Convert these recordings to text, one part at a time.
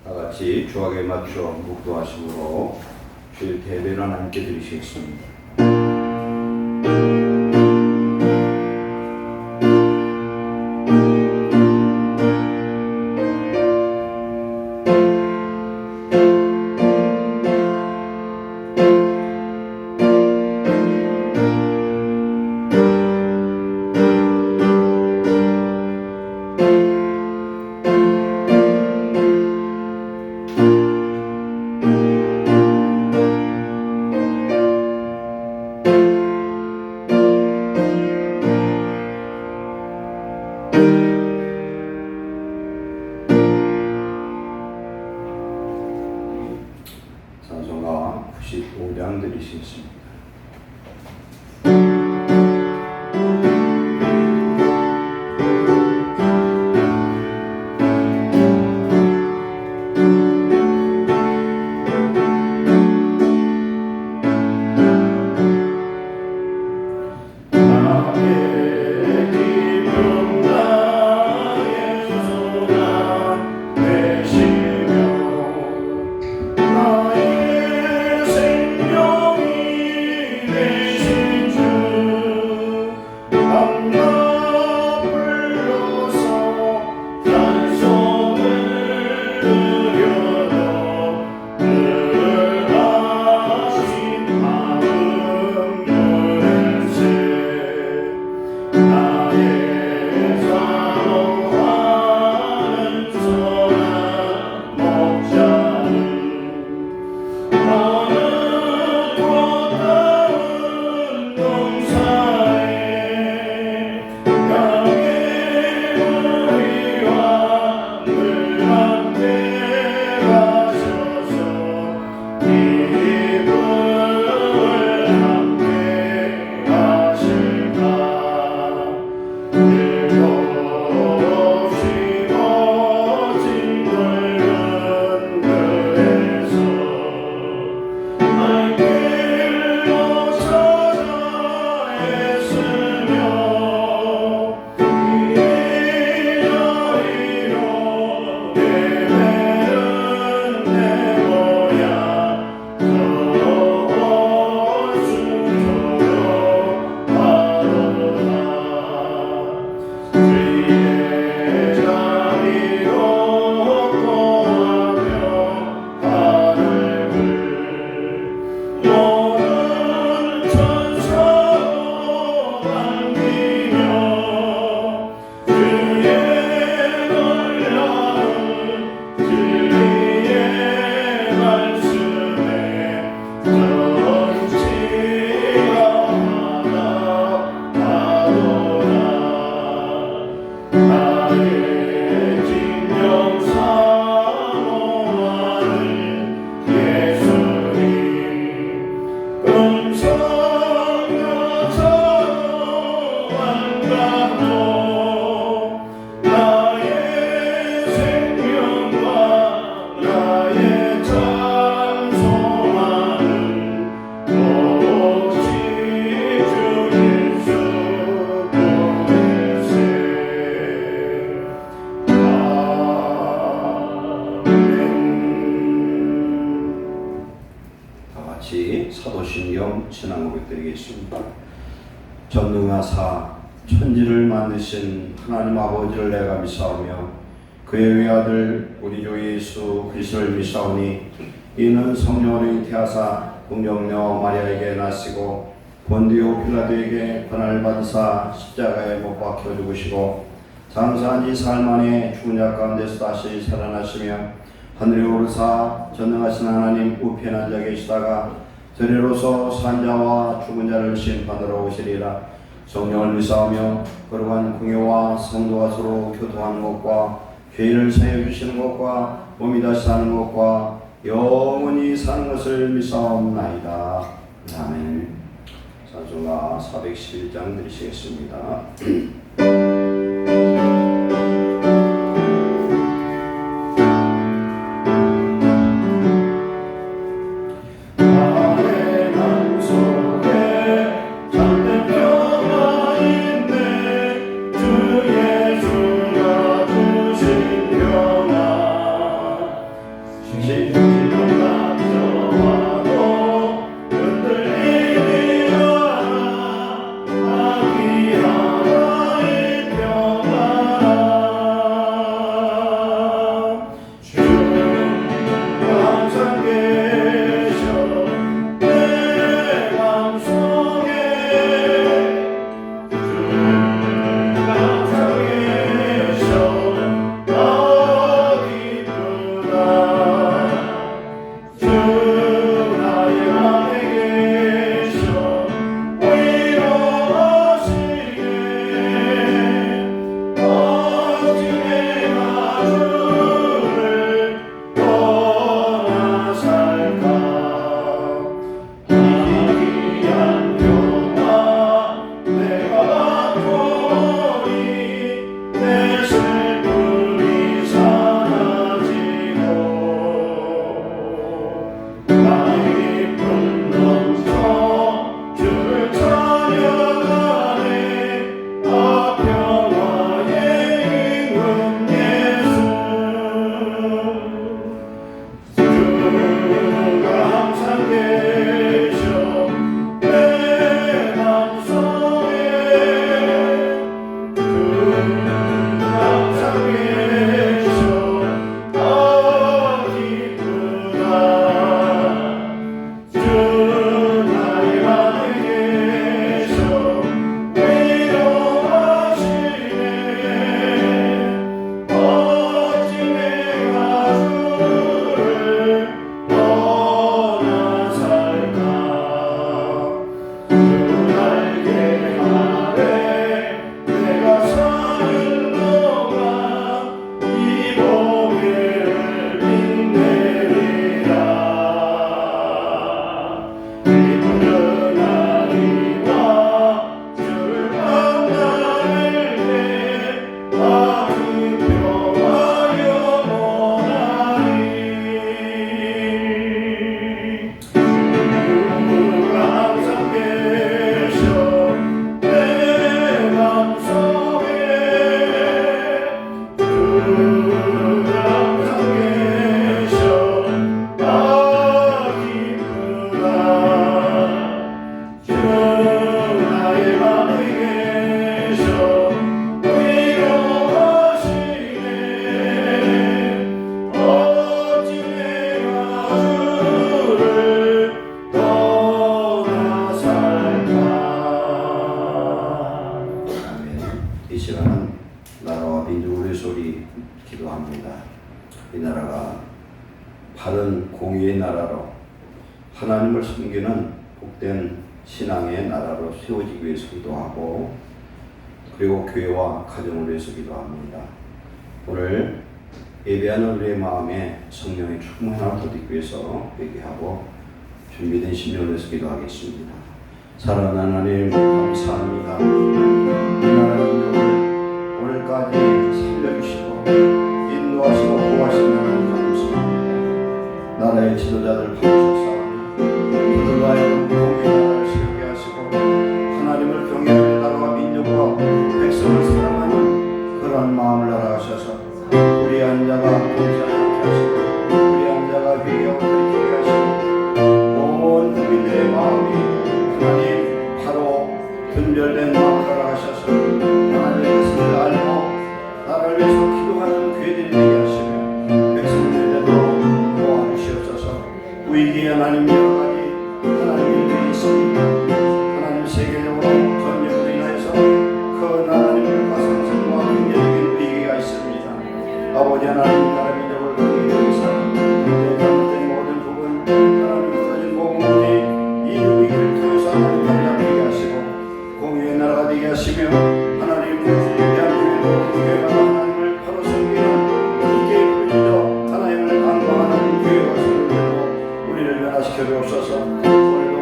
다 같이 주악에 맞춰 묵도하심으로 주일 예배를 함께 드리시겠습니다. 찬송가 95장 드리시겠습니다. 사도신경 신앙고백 드리겠습니다. 전능하사 천지를 만드신 하나님 아버지를 내가 믿사오며 그의 외아들 우리 주 예수 그리스도를 믿사오니 이는 성령으로 잉태하사 궁정녀 마리아에게 나시고 본디오 필라도에게 고난을 받으사 십자가에 못 박혀 죽으시고 장사한 지 사흘 만에 죽은 자 가운데서 다시 살아나시며 하늘에 오르사 전능하신 하나님 우편에 앉아 계시다가 저리로서 산자와 죽은 자를 심판하러 오시리라. 성령을 믿사오며 거룩한 공예와 성도가 서로 교통하는 것과 죄인을 사해 주시는 것과 몸이 다시 사는 것과 영원히 사는 것을 믿사옵나이다. 아멘. 찬송가 411장 드리시겠습니다. 나라가 바른 공의의 나라로 하나님을 섬기는 복된 신앙의 나라로 세워지기 위해서 기도하고 그리고 교회와 가정을 위해서 기도합니다. 오늘 예배하는 우리의 마음에 성령의 충만함을 더듬기 위해서 회개하고 준비된 심령을 위해서 기도하겠습니다. 사랑하는 하나님 감사합니다. 이 나라를 오늘까지 살려주시고 인도하시고 보호하시는 하나님 감사합니다. 나라의 지도자들 바꾸셨사오니 그들로 하여금 공의의 나라를 세우게 하시고 하나님을 경외하는 나라와 민족과 백성을 사랑하는 그런 마음을 알아가셔서 불의한 자가 동치하지 않게 하시고 불의한 자가 회개하고 돌이키게 하시고 온 국민들의 마음이 하나님 바로 분별된 마음을 알아가셔서 하나님의 뜻을 알고 나라를 위해서 기도하는 교회들이 되게 하시며 백성들이 되도록 도와주시옵소서. 위기의 하나님 여러가지 하나님의 일들이 있습니다. 하나님 세계적으로 전쟁으로 인하여서 큰 하나님의 가상성과 경제적인 위기가 있습니다. 아버지 하나님 나라 민족을 위해 여기서 잘못된 모든 부분 하나님 떨어진 모든 이 위기를 통해서 하나님 발견하게 하시고 공의의 나라가 되게 하시며 하나님 대한민국의 교회가 하나님을 바로 섬기는 국제의 불리도 하나님을 강구하는 교회가 세우도록 우리를 변화시켜 주옵소서. 오늘도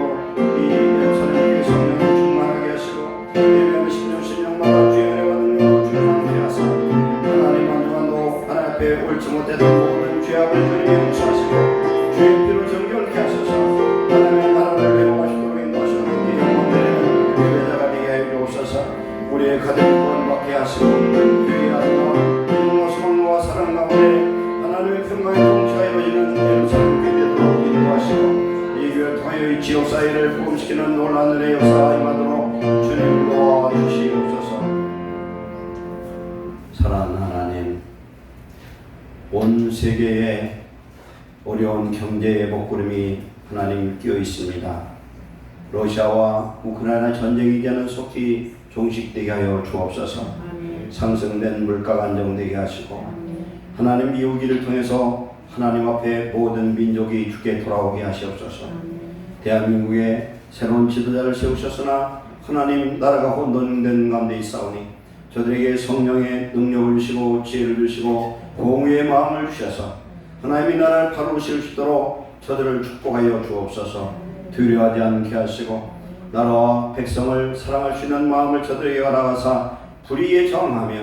이 예루살렘 성령을 충만하게 하시고 예배하는 신령마다 주의 은혜와 능력으로 충만하게 하사 하나님 만족한도 하나님 앞에 옳지 못했던 모든 죄악을 주님이 용서하시고 주의 피로 정결케 하셔서 하나님의 나라를 회복하시도록 인도하셨는데 영광 드리는 예배자가 되게 하여 주옵소서. 우리의 가정을 구원받게 하시고 교회의 아름다운 믿음과 소망과 사랑 가운데 하나님의 평강의 통치가 이루어지는 예루살렘 교회 되도록 인도하시고 이 교회를 통하여 이 지역 사회를 복음시키는 놀라운 은혜의 역사가 임하도록 주님 도와주시옵소서. 사랑하는 하나님, 온 세계에 어려운 경제의 먹구름이 하나님 끼어 있습니다. 러시아와 우크라이나 전쟁이 이제는 속히 종식되게 하여 주옵소서. 상승된 물가가 안정되게 하시고 하나님 이 위기를 통해서 하나님 앞에 모든 민족이 주께 돌아오게 하시옵소서. 대한민국에 새로운 지도자를 세우셨으나 하나님 나라가 혼돈된 가운데 있사오니 저들에게 성령의 능력을 주시고 지혜를 주시고 공의의 마음을 주셔서 하나님의 나라를 바로 세울 수 있도록 저들을 축복하여 주옵소서. 두려워하지 않게 하시고 나라와 백성을 사랑할 수 있는 마음을 저들에게 알아가사 불의에 저항하며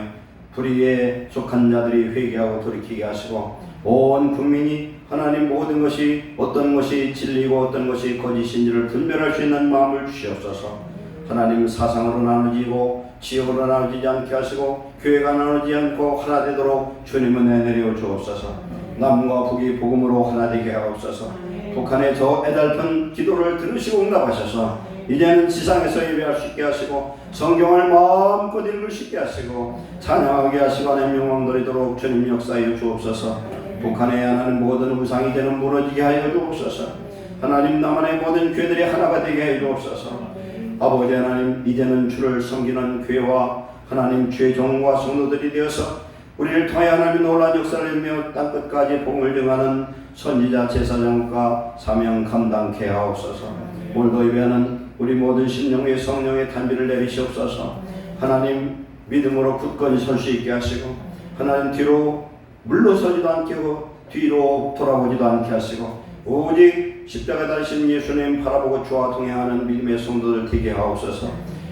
불의에 속한 자들이 회개하고 돌이키게 하시고 온 국민이 하나님 모든 것이 어떤 것이 진리고 어떤 것이 거짓인지를 분별할 수 있는 마음을 주시옵소서. 하나님 사상으로 나누지고 지역으로 나누지 않게 하시고 교회가 나누지 않고 하나 되도록 주님은 내내려 주옵소서. 남과 북이 복음으로 하나 되게 하옵소서. 북한의 저 애달픈 기도를 들으시고 응답하셔서 이제는 지상에서 예배할 수 있게 하시고 성경을 마음껏 읽을 수 있게 하시고 찬양하게 하시고 하나님 영광 돌리도록 주님 역사하여 주옵소서. 북한에 하나님 모든 우상이 되는 무너지게 하여 주옵소서. 하나님 남한의 모든 교회들이 하나가 되게 하여 주옵소서. 아버지 하나님 이제는 주를 섬기는 교회와 하나님 주의 종과 성도들이 되어서 우리를 통하여 하나님의 놀라운 역사를 이루며 땅끝까지 복음을 증하는 선지자 제사장과 사명 감당케 하옵소서. 오늘도 예배하는 우리 모든 심령의 성령의 단비를 내리시옵소서. 하나님 믿음으로 굳건히 설 수 있게 하시고 하나님 뒤로 물러서지도 않게 하고 뒤로 돌아보지도 않게 하시고 오직 십자가 달리신 예수님 바라보고 주와 동행하는 믿음의 성도들 되게 하옵소서.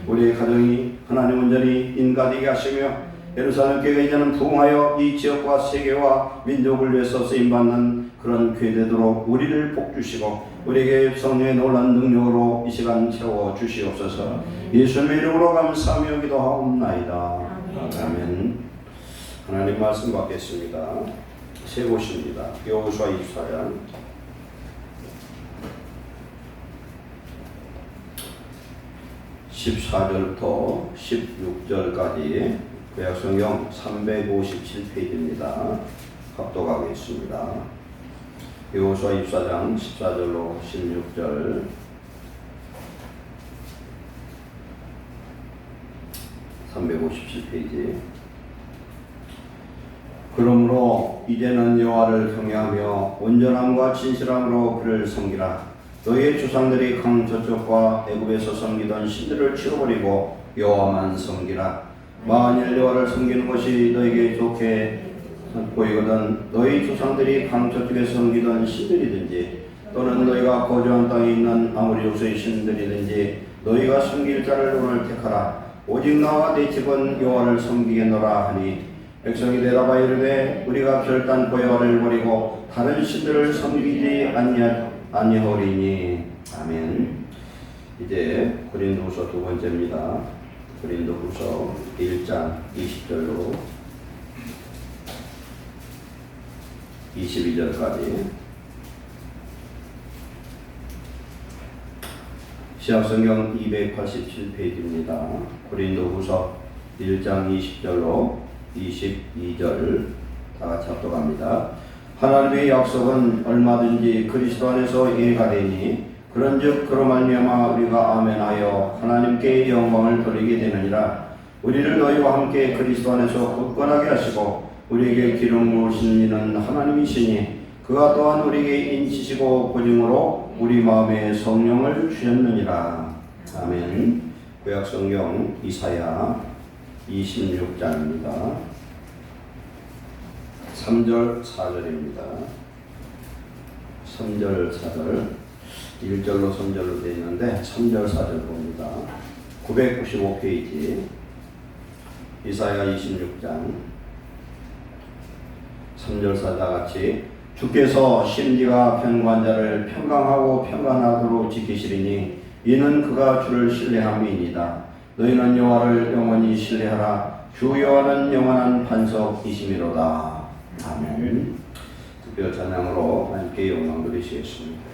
우리의 가정이 하나님 온전히 인가되게 하시며 예루살렘 교회가 이제는 부흥하여 이 지역과 세계와 민족을 위해서 쓰임받는 그런 교회 되도록 우리를 복주시고 우리에게 성령의 놀라운 능력으로 이 시간 채워 주시옵소서. 예수님의 이름으로 감사하며 기도하옵나이다. 아멘. 하나님 말씀 받겠습니다. 세 곳입니다. 여호수아 24장 14절부터 16절까지 구약성경 357페이지입니다. 합독하겠습니다. 여호수아 24장 14절로 16절 357페이지 그러므로 이제는 여호와를 경외하며 온전함과 진실함으로 그를 섬기라. 너희의 조상들이 강 저쪽과 애굽에서 섬기던 신들을 치워버리고 여호와만 섬기라. 만일 여호와를 섬기는 것이 너희에게 좋게 보이거든 너희 조상들이 강 저쪽에 섬기던 신들이든지 또는 너희가 거주한 땅에 있는 아무리 족속의 신들이든지 너희가 섬길 자를 오늘 택하라. 오직 나와 내 집은 여호와를 섬기겠노라 하니 백성이 대답하여 이르되 우리가 결단코 여호와를 버리고 다른 신들을 섬기지 아니하오리니. 아멘. 이제 고린도후서 두 번째입니다. 고린도후서 1장 20절로 22절까지 시약성경 287페이지입니다. 고린도후서 1장 20절로 22절 다같이 합독합니다. 하나님의 약속은 얼마든지 그리스도 안에서 이해가 되니 그런즉 그로 말미암아 우리가 아멘하여 하나님께 영광을 돌리게 되느니라. 우리를 너희와 함께 그리스도 안에서 굳건하게 하시고 우리에게 기름 부으신 이는 하나님이시니 그가 또한 우리에게 인치시고 보증으로 우리 마음에 성령을 주셨느니라. 아멘. 구약성경 이사야 26장입니다. 3절 4절입니다. 3절 4절 1절로 3절로 되어 있는데 3절 4절 봅니다. 995페이지 이사야 26장 3절 4절 같이 주께서 심지가 편고한 자를 평강하고 평안하도록 지키시리니 이는 그가 주를 신뢰함이니이다. 너희는 여호와를 영원히 신뢰하라. 주 여호와는 영원한 반석이시미로다. 아멘. 특별 찬양으로 하나님께 영광 드리시겠습니다.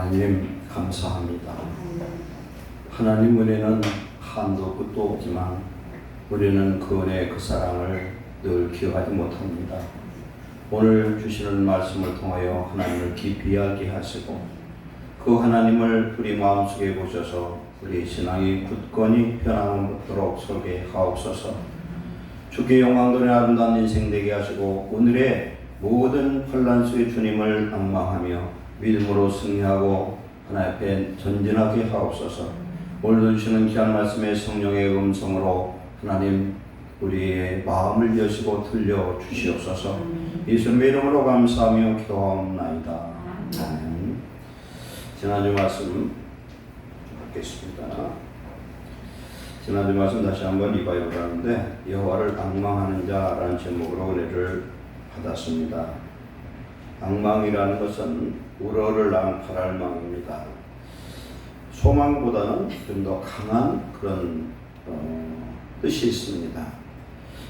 하나님 감사합니다. 하나님 은혜는 한도 끝도 없지만 우리는 그 은혜 그 사랑을 늘 기억하지 못합니다. 오늘 주시는 말씀을 통하여 하나님을 깊이 알게 하시고 그 하나님을 우리 마음속에 보셔서 우리 신앙이 굳건히 변함없도록 설계 하옵소서. 주께 영광 돌의 아름다운 인생 되게 하시고 오늘의 모든 환난 속에 주님을 앙망하며 믿음으로 승리하고 하나님 앞에 전진하게 하옵소서. 오늘도 주시는 귀한 말씀의 성령의 음성으로 하나님 우리의 마음을 여시고 들려 주시옵소서. 예수님의 이름으로 감사하며 기도하옵나이다. 아멘. 지난주 말씀 받겠습니다. 지난주 말씀 다시 한번 리바이벌 하는데 여호와를 앙망하는 자라는 제목으로 은혜를 받았습니다. 앙망이라는 것은 우러를 낭팔할 망입니다. 소망보다는 좀 더 강한 그런 뜻이 있습니다.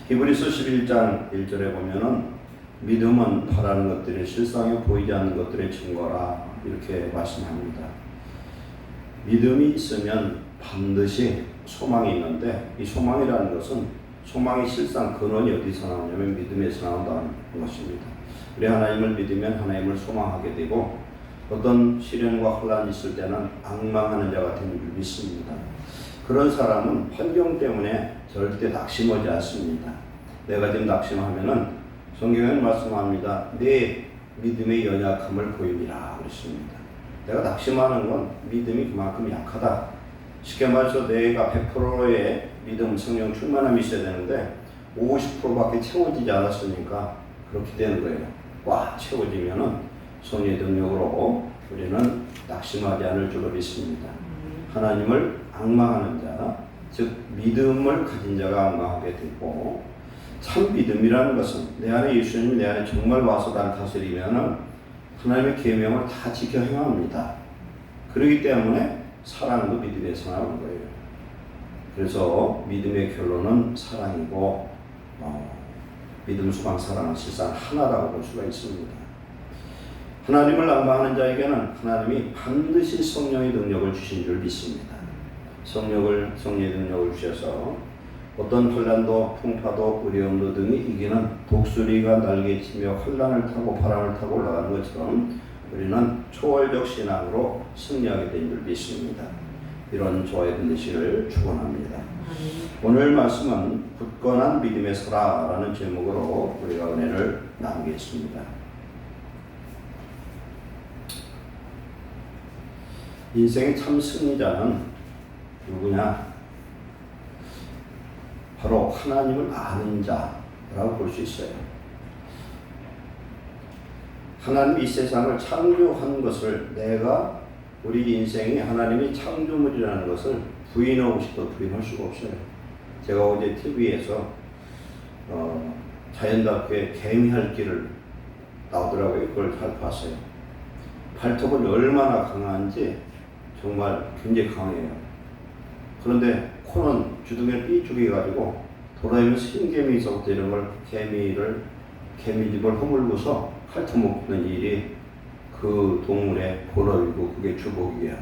히브리서 11장 1절에 보면은 믿음은 바라는 것들이 실상에 보이지 않는 것들의 증거라 이렇게 말씀합니다. 믿음이 있으면 반드시 소망이 있는데 이 소망이라는 것은 소망의 실상 근원이 어디서 나오냐면 믿음에서 나온다는 것입니다. 우리 하나님을 믿으면 하나님을 소망하게 되고 어떤 시련과 혼란이 있을 때는 앙망하는 자가 되는 줄 믿습니다. 그런 사람은 환경 때문에 절대 낙심하지 않습니다. 내가 지금 낙심하면은 성경에는 말씀합니다. 내 믿음의 연약함을 보이리라 그랬습니다. 내가 낙심하는 건 믿음이 그만큼 약하다. 쉽게 말해서 내가 100%의 믿음, 성령 충만함이 있어야 되는데 50%밖에 채워지지 않았으니까 그렇게 되는 거예요. 와 채워지면은 성령의 능력으로 우리는 낙심하지 않을 줄로 믿습니다. 하나님을 앙망하는 자, 즉 믿음을 가진 자가 앙망하게 되고 참 믿음이라는 것은 내 안에 예수님이 내 안에 정말 와서 나를 다스리면은 하나님의 계명을 다 지켜 행합니다. 그렇기 때문에 사랑도 믿음에서 나오는 거예요. 그래서 믿음의 결론은 사랑이고 믿음, 소망, 사랑은 실상 하나라고 볼 수가 있습니다. 하나님을 앙망하는 자에게는 하나님이 반드시 성령의 능력을 주신 줄 믿습니다. 성령의 능력을 주셔서 어떤 혼란도, 풍파도, 어려움도 등이 이기는 독수리가 날개치며 혼란을 타고 바람을 타고 올라가는 것처럼 우리는 초월적 신앙으로 승리하게 된 줄 믿습니다. 이런 조화의 되시기를 축원합니다. 오늘 말씀은 굳건한 믿음의 설화라는 제목으로 우리가 은혜를 나누겠습니다. 인생의 참 승리자는 누구냐? 바로 하나님을 아는 자라고 볼 수 있어요. 하나님이 이 세상을 창조한 것을 내가 우리 인생이 하나님이 창조물이라는 것을 부인하고 싶어도 부인할 수가 없어요. 제가 어제 TV에서 자연다큐의 개미핥기를 나오더라고요. 그걸 잘 봤어요. 발톱은 얼마나 강한지 정말 굉장히 강해요. 그런데 코는 주둥이를 삐죽여 가지고 돌아다니면서 흰개미 있었고 이런 걸 개미집을 허물고서 핥아먹는 일이 그 동물의 본업이고 그게 주복이에요.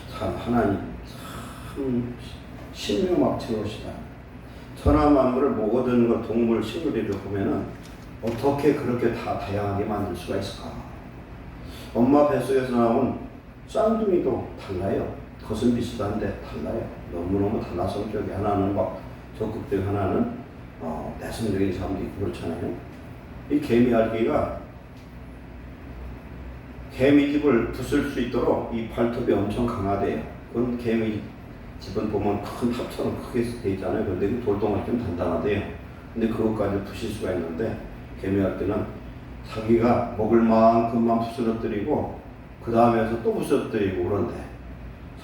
참 하나님 참 신묘막체로시다. 천하 만물을 먹어드는 걸 동물 식물들을 보면은 어떻게 그렇게 다 다양하게 만들 수가 있을까? 엄마 뱃속에서 나온 쌍둥이도 달라요. 겉은 비슷한데 달라요. 너무너무 달라 성격이. 하나는 막 적극적이고 하나는 내성적인 사람도 있고 그렇잖아요. 이 개미알기가 개미집을 부술 수 있도록 이 발톱이 엄청 강하대요. 그건 개미집은 보면 큰 탑처럼 크게 돼 있잖아요. 그런데 그 돌덩어리 좀 단단하대요. 근데 그것까지 부실 수가 있는데 개미알기는 자기가 먹을 만큼만 부스러뜨리고 그 다음에서 또 부스러뜨리고 그런데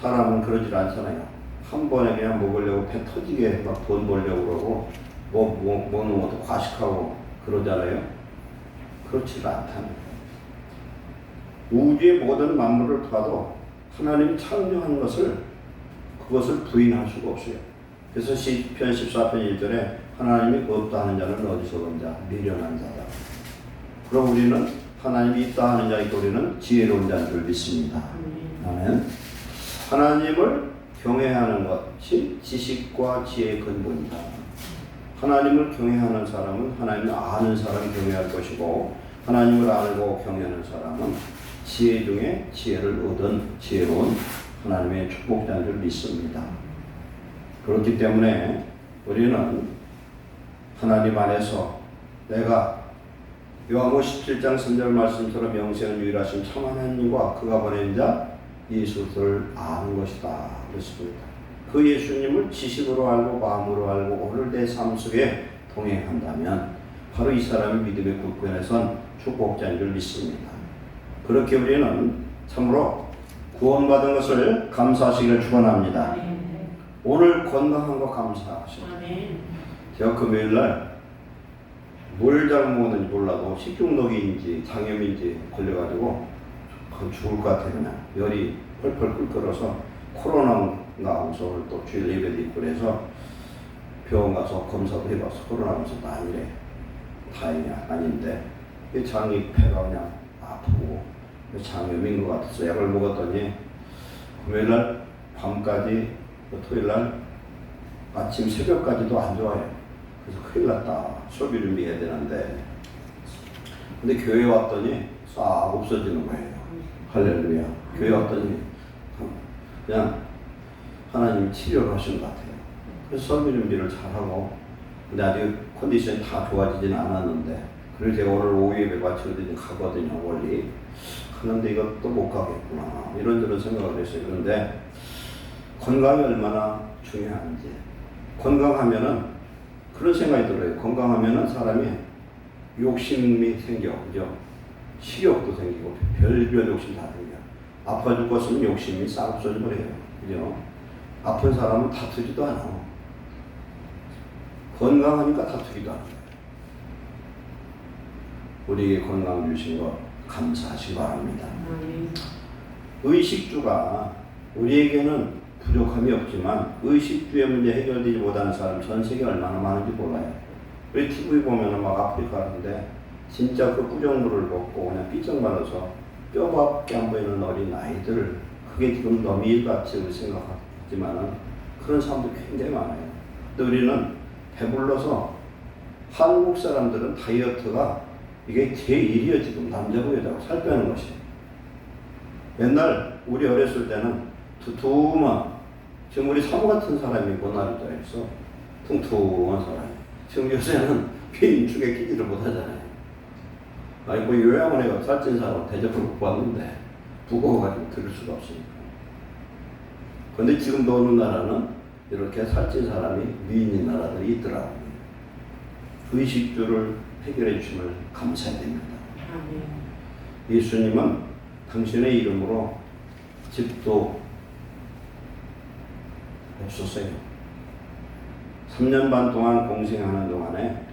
사람은 그러질 않잖아요. 한 번에 그냥 먹으려고 배 터지게 막 돈 벌려고 그러고 먹는 것도 과식하고 그러잖아요. 그렇지가 않다는 거예요. 우주의 모든 만물을 봐도 하나님이 창조한 그것을 부인할 수가 없어요. 그래서 시편 14편 1절에 하나님이 없다 하는 자는 어디서 온 자? 미련한 자다. 그럼 우리는 하나님이 있다 하는 자에게 우리는 지혜로운 자인 줄 믿습니다. 아멘. 하나님을 경외하는 것이 지식과 지혜의 근본이다. 하나님을 경외하는 사람은 하나님을 아는 사람이 경외할 것이고, 하나님을 알고 경외하는 사람은 지혜 중에 지혜를 얻은 지혜로운 하나님의 축복자인 줄 믿습니다. 그렇기 때문에 우리는 하나님 안에서 내가 요한복음 17장 3절 말씀처럼 영생은 유일하신 참 하나님과 그가 보낸 자 예수를 아는 것이다 그랬습니다. 그 예수님을 지식으로 알고 마음으로 알고 오늘 내 삶 속에 동행한다면 바로 이 사람이 믿음의 굳건에 선 축복자인 줄 믿습니다. 그렇게 우리는 참으로 구원받은 것을 감사하시기를 축원합니다. 오늘 건강한 거 감사하십니다. 제가 금요일날 뭘 잘못 먹었는지 몰라도 식중독인지 장염인지 걸려가지고 죽을 것 같아요. 그냥 열이 펄펄 끓어서 코로나인가 하고서 오늘 또 주일 예배도 있고 그래서 병원 가서 검사도 해봐서 코로나 검사도 아니래. 다행이야. 아닌데 장이 폐가 그냥 아프고 장염인 것 같아서 약을 먹었더니 금요일날 밤까지 토요일날 아침 새벽까지도 안 좋아요. 그래서 큰일 났다. 소비 준비해야 되는데 근데 교회 왔더니 싹 없어지는 거예요. 할렐루야. 교회 왔더니 그냥 하나님이 치료를 하신 것 같아요. 그래서 설비 준비를 잘하고 근데 아직 컨디션이 다 좋아지진 않았는데 그리고 제가 오늘 오후 예배 마치거든요. 가거든요. 원리 그런데 이것도 못 가겠구나 이런저런 생각을 했어요. 그런데 건강이 얼마나 중요한지 건강하면은 그런 생각이 들어요. 건강하면은 사람이 욕심이 생겨, 그죠? 식욕도 생기고 별별 욕심 다 생겨. 아파 죽었으면 욕심이 싹 없어져 버려요, 그죠? 아픈 사람은 다투지도 않아. 건강하니까 다투기도 않아요. 우리에게 건강 주신 것 감사하시기 바랍니다. 의식주가 우리에게는 부족함이 없지만 의식주의 문제 해결되지 못하는 사람 전 세계 얼마나 많은지 몰라요. 우리 TV 보면은 막 아프리카 하는데 진짜 그 부정물을 먹고 그냥 삐쩍말라서 뼈밖에 안 보이는 어린 아이들 그게 지금 너무 일같이 생각하지만은 그런 사람도 굉장히 많아요. 근데 우리는 배불러서 한국 사람들은 다이어트가 이게 제1이에요. 지금 남자고 여자고 살 빼는 것이. 옛날 우리 어렸을 때는 두툼한 지금 우리 사모 같은 사람이 모나리자 해서 퉁퉁한 사람이 지금 요새는 비인축에 끼지를 못하잖아요. 아니 뭐 요양원에 가서 살찐 사람 대접을 못 받는데 무거워가지고 들을 수가 없으니까. 그런데 지금도 어느 나라는 이렇게 살찐 사람이 미인인 나라들이 있더라고요. 의식주를 해결해 주심을 감사해야 됩니다. 예수님은 당신의 이름으로 집도 없었어요. 3년 반 동안 공생하는 동안에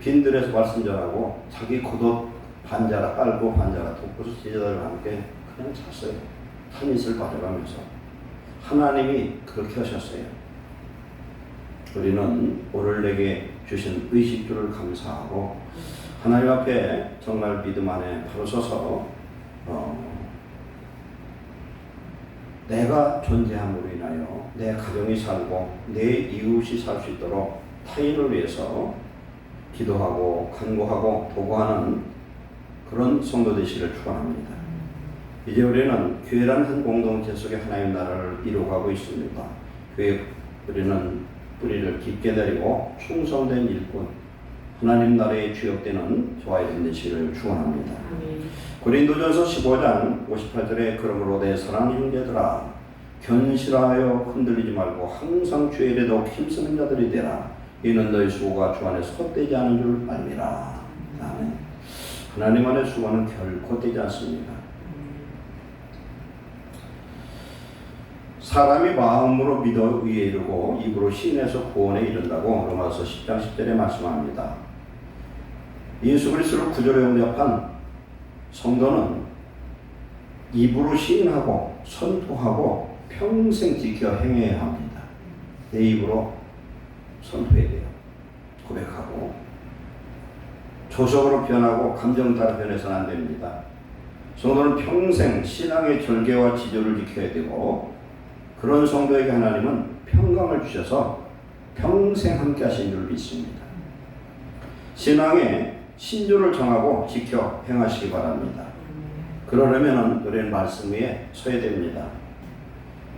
빈들에서 말씀 전하고 자기 겉옷 반자락 깔고 반자락 덮고서 제자들과 함께 그냥 잤어요. 산이슬 빠져가면서 하나님이 그렇게 하셨어요. 우리는 오늘 내게 주신 의식주를 감사하고 하나님 앞에 정말 믿음 안에 바로 서서 내가 존재함으로 인하여 내 가정이 살고 내 이웃이 살 수 있도록 타인을 위해서 기도하고 간구하고 도구하는 그런 성도 되시기를 축원합니다. 이제 우리는 교회라는 한 공동체 속에 하나님의 나라를 이루어가고 있습니다. 교회 우리는 뿌리를 깊게 내리고 충성된 일꾼 하나님 나라의 주역되는 저와의 되시기를 축원합니다. 고린도전서 15장 58절에 그러므로 내 사랑하는 형제들아 견실하여 흔들리지 말고 항상 주의 일에 더욱 힘쓰는 자들이 되라. 이는 너희 수고가 주 안에서 헛되지 않은 줄 알미라. 아멘. 하나님 안의 수고는 결코 헛되지 않습니다. 사람이 마음으로 믿어 의에 이르고 입으로 시인해서 구원에 이른다고 로마서 10장 10절에 말씀합니다. 예수 그리스도를 구주로 영접한 성도는 입으로 시인하고 선포하고 평생 지켜 행해야 합니다. 내 입으로 선포해야 돼요. 고백하고 조석으로 변하고 감정 따라 변해서는 안 됩니다. 성도는 평생 신앙의 절개와 지조를 지켜야 되고, 그런 성도에게 하나님은 평강을 주셔서 평생 함께 하신 줄 믿습니다. 신앙의 신조를 정하고 지켜 행하시기 바랍니다. 그러려면 우리는 말씀 위에 서야 됩니다.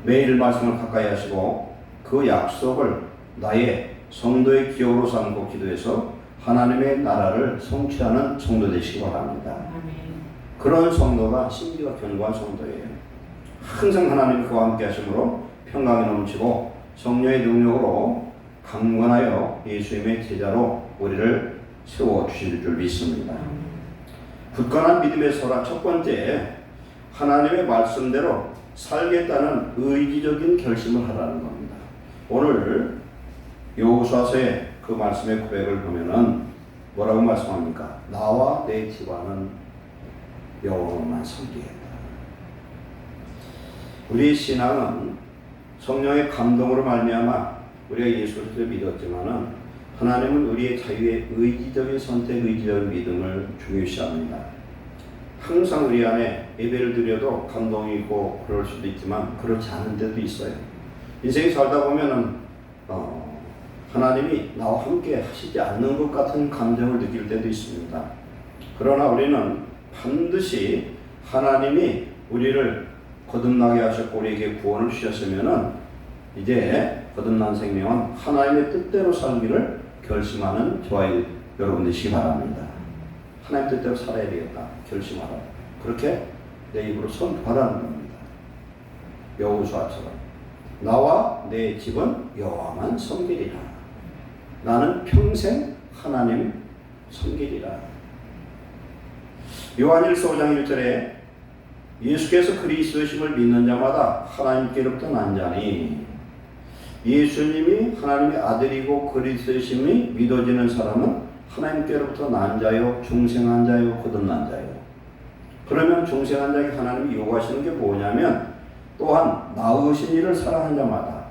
매일 말씀을 가까이 하시고 그 약속을 나의 성도의 기억으로 삼고 기도해서 하나님의 나라를 성취하는 성도 되시기 바랍니다. 그런 성도가 신비가 견고한 성도예요. 항상 하나님 그와 함께 하심으로 평강이 넘치고 성령의 능력으로 강건하여 예수님의 제자로 우리를 세워주실 줄 믿습니다. 굳건한 믿음의 설화 첫 번째, 하나님의 말씀대로 살겠다는 의지적인 결심을 하라는 겁니다. 오늘 여호수아서의 그 말씀의 고백을 보면은 뭐라고 말씀합니까? 나와 내 집안은 여호와만 섬기겠다. 우리 신앙은 성령의 감동으로 말미암아 우리가 예수 그리스도를 믿었지만은 하나님은 우리의 자유의 의지적인 선택, 의지적인 믿음을 중요시합니다. 항상 우리 안에 예배를 드려도 감동이 있고 그럴 수도 있지만 그렇지 않은 데도 있어요. 인생이 살다 보면은 하나님이 나와 함께 하시지 않는 것 같은 감정을 느낄 때도 있습니다. 그러나 우리는 반드시 하나님이 우리를 거듭나게 하셨고 우리에게 구원을 주셨으면은 이제 거듭난 생명은 하나님의 뜻대로 살기를 결심하는 저와 여러분 되시기 바랍니다. 하나님 뜻대로 살아야 되겠다 결심하라. 그렇게 내 입으로 선포하라는 겁니다. 여호수아처럼 나와 내 집은 여호와만 섬기리라. 나는 평생 하나님 섬기리라. 요한일서 5장 1절에 예수께서 그리스도심을 믿는 자마다 하나님께로부터 난 자니, 예수님이 하나님의 아들이고 그리스도심이 믿어지는 사람은 하나님께로부터 난 자요, 중생한 자요, 거듭난 자요. 그러면 중생한 자에게 하나님이 요구하시는 게 뭐냐면, 또한 낳으신 이를 사랑한 자마다,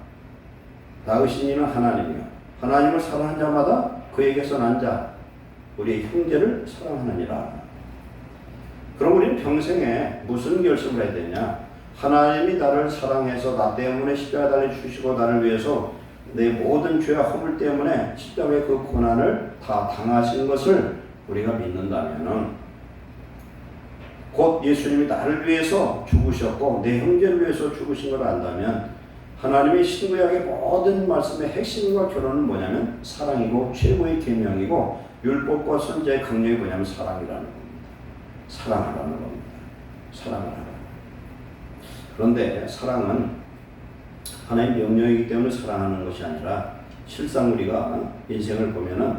낳으신 이는 하나님이요, 하나님을 사랑한 자마다 그에게서 난 자, 우리의 형제를 사랑하느니라. 그럼 우리는 평생에 무슨 결심을 해야 되냐? 하나님이 나를 사랑해서 나 때문에 십자가 달려 주시고 나를 위해서 내 모든 죄와 허물 때문에 십자가의 그 고난을 다 당하신 것을 우리가 믿는다면은, 곧 예수님이 나를 위해서 죽으셨고 내 형제를 위해서 죽으신 걸 안다면, 하나님의 신구약의 모든 말씀의 핵심과 결론은 뭐냐면 사랑이고 최고의 계명이고 율법과 선지자의 강령이 뭐냐면 사랑이라는 겁니다. 사랑하라는 겁니다. 사랑을 하라. 그런데 사랑은 하나님의 명령이기 때문에 사랑하는 것이 아니라, 실상 우리가 인생을 보면은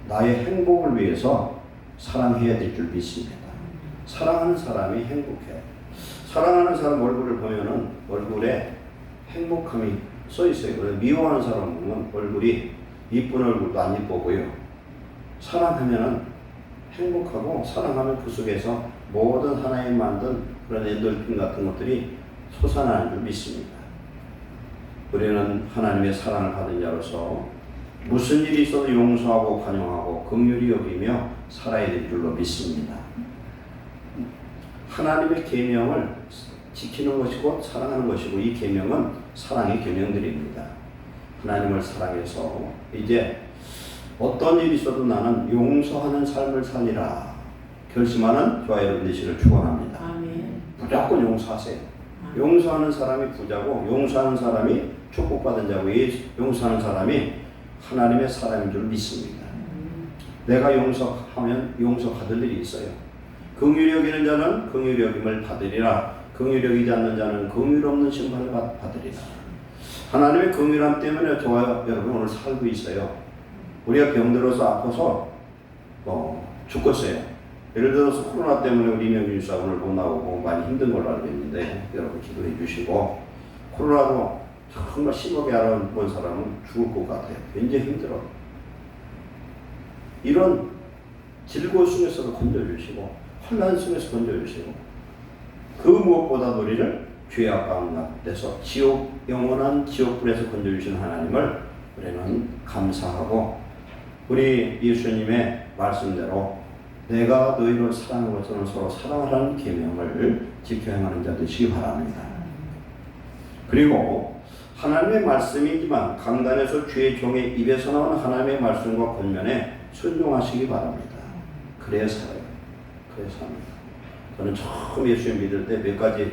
나의 행복을 위해서 사랑해야 될 줄 믿습니다. 사랑하는 사람이 행복해. 사랑하는 사람 얼굴을 보면은 얼굴에 행복함이 써 있어요. 미워하는 사람 보면 얼굴이 이쁜 얼굴도 안 이뻐 보여. 사랑하면은 행복하고, 사랑하면 그 속에서 모든 하나님 만든 그런 엔돌핀 같은 것들이 솟아나는 줄 믿습니다. 우리는 하나님의 사랑을 받은 자로서 무슨 일이 있어도 용서하고 관용하고 긍휼히 여기며 살아야 될 줄로 믿습니다. 하나님의 계명을 지키는 것이고 사랑하는 것이고, 이 계명은 사랑의 계명들입니다. 하나님을 사랑해서 이제 어떤 일이 있어도 나는 용서하는 삶을 살리라 결심하는 저와 여러분 되시기를 축원합니다. 아멘. 무조건 용서하세요. 아멘. 용서하는 사람이 부자고, 용서하는 사람이 축복받은 자고, 용서하는 사람이 하나님의 사람인 줄 믿습니다. 내가 용서하면 용서받을 일이 있어요. 긍휼히 여기는 자는 긍휼히 여김을 받으리라. 긍휼히 여기지 않는 자는 긍휼 없는 심판을 받으리라. 하나님의 긍휼함 때문에 저와 여러분 오늘 살고 있어요. 우리가 병들어서 아파서 죽겠어요. 예를 들어서 코로나 때문에 우리 임영준 씨가 오늘 못 나오고 많이 힘든 걸로 알고 있는데, 여러분 기도해 주시고, 코로나로 정말 심하게 알아본 사람은 죽을 것 같아요. 굉장히 힘들어. 이런 질고 속에서도 건져주시고 혼란 속에서 건져주시고, 그 무엇보다 우리를 죄악 가운데서 영원한 지옥불에서 건져주신 하나님을 우리는 감사하고, 우리 예수님의 말씀대로 내가 너희를 사랑한 것처럼 서로 사랑하라는 계명을 지켜 행하는 자 되시기 바랍니다. 그리고 하나님의 말씀이지만 강단에서 주의 종의 입에서 나오는 하나님의 말씀과 권면에 순종하시기 바랍니다. 그래야 살아요. 그래야 삽니다. 저는 처음 예수님 믿을 때 몇 가지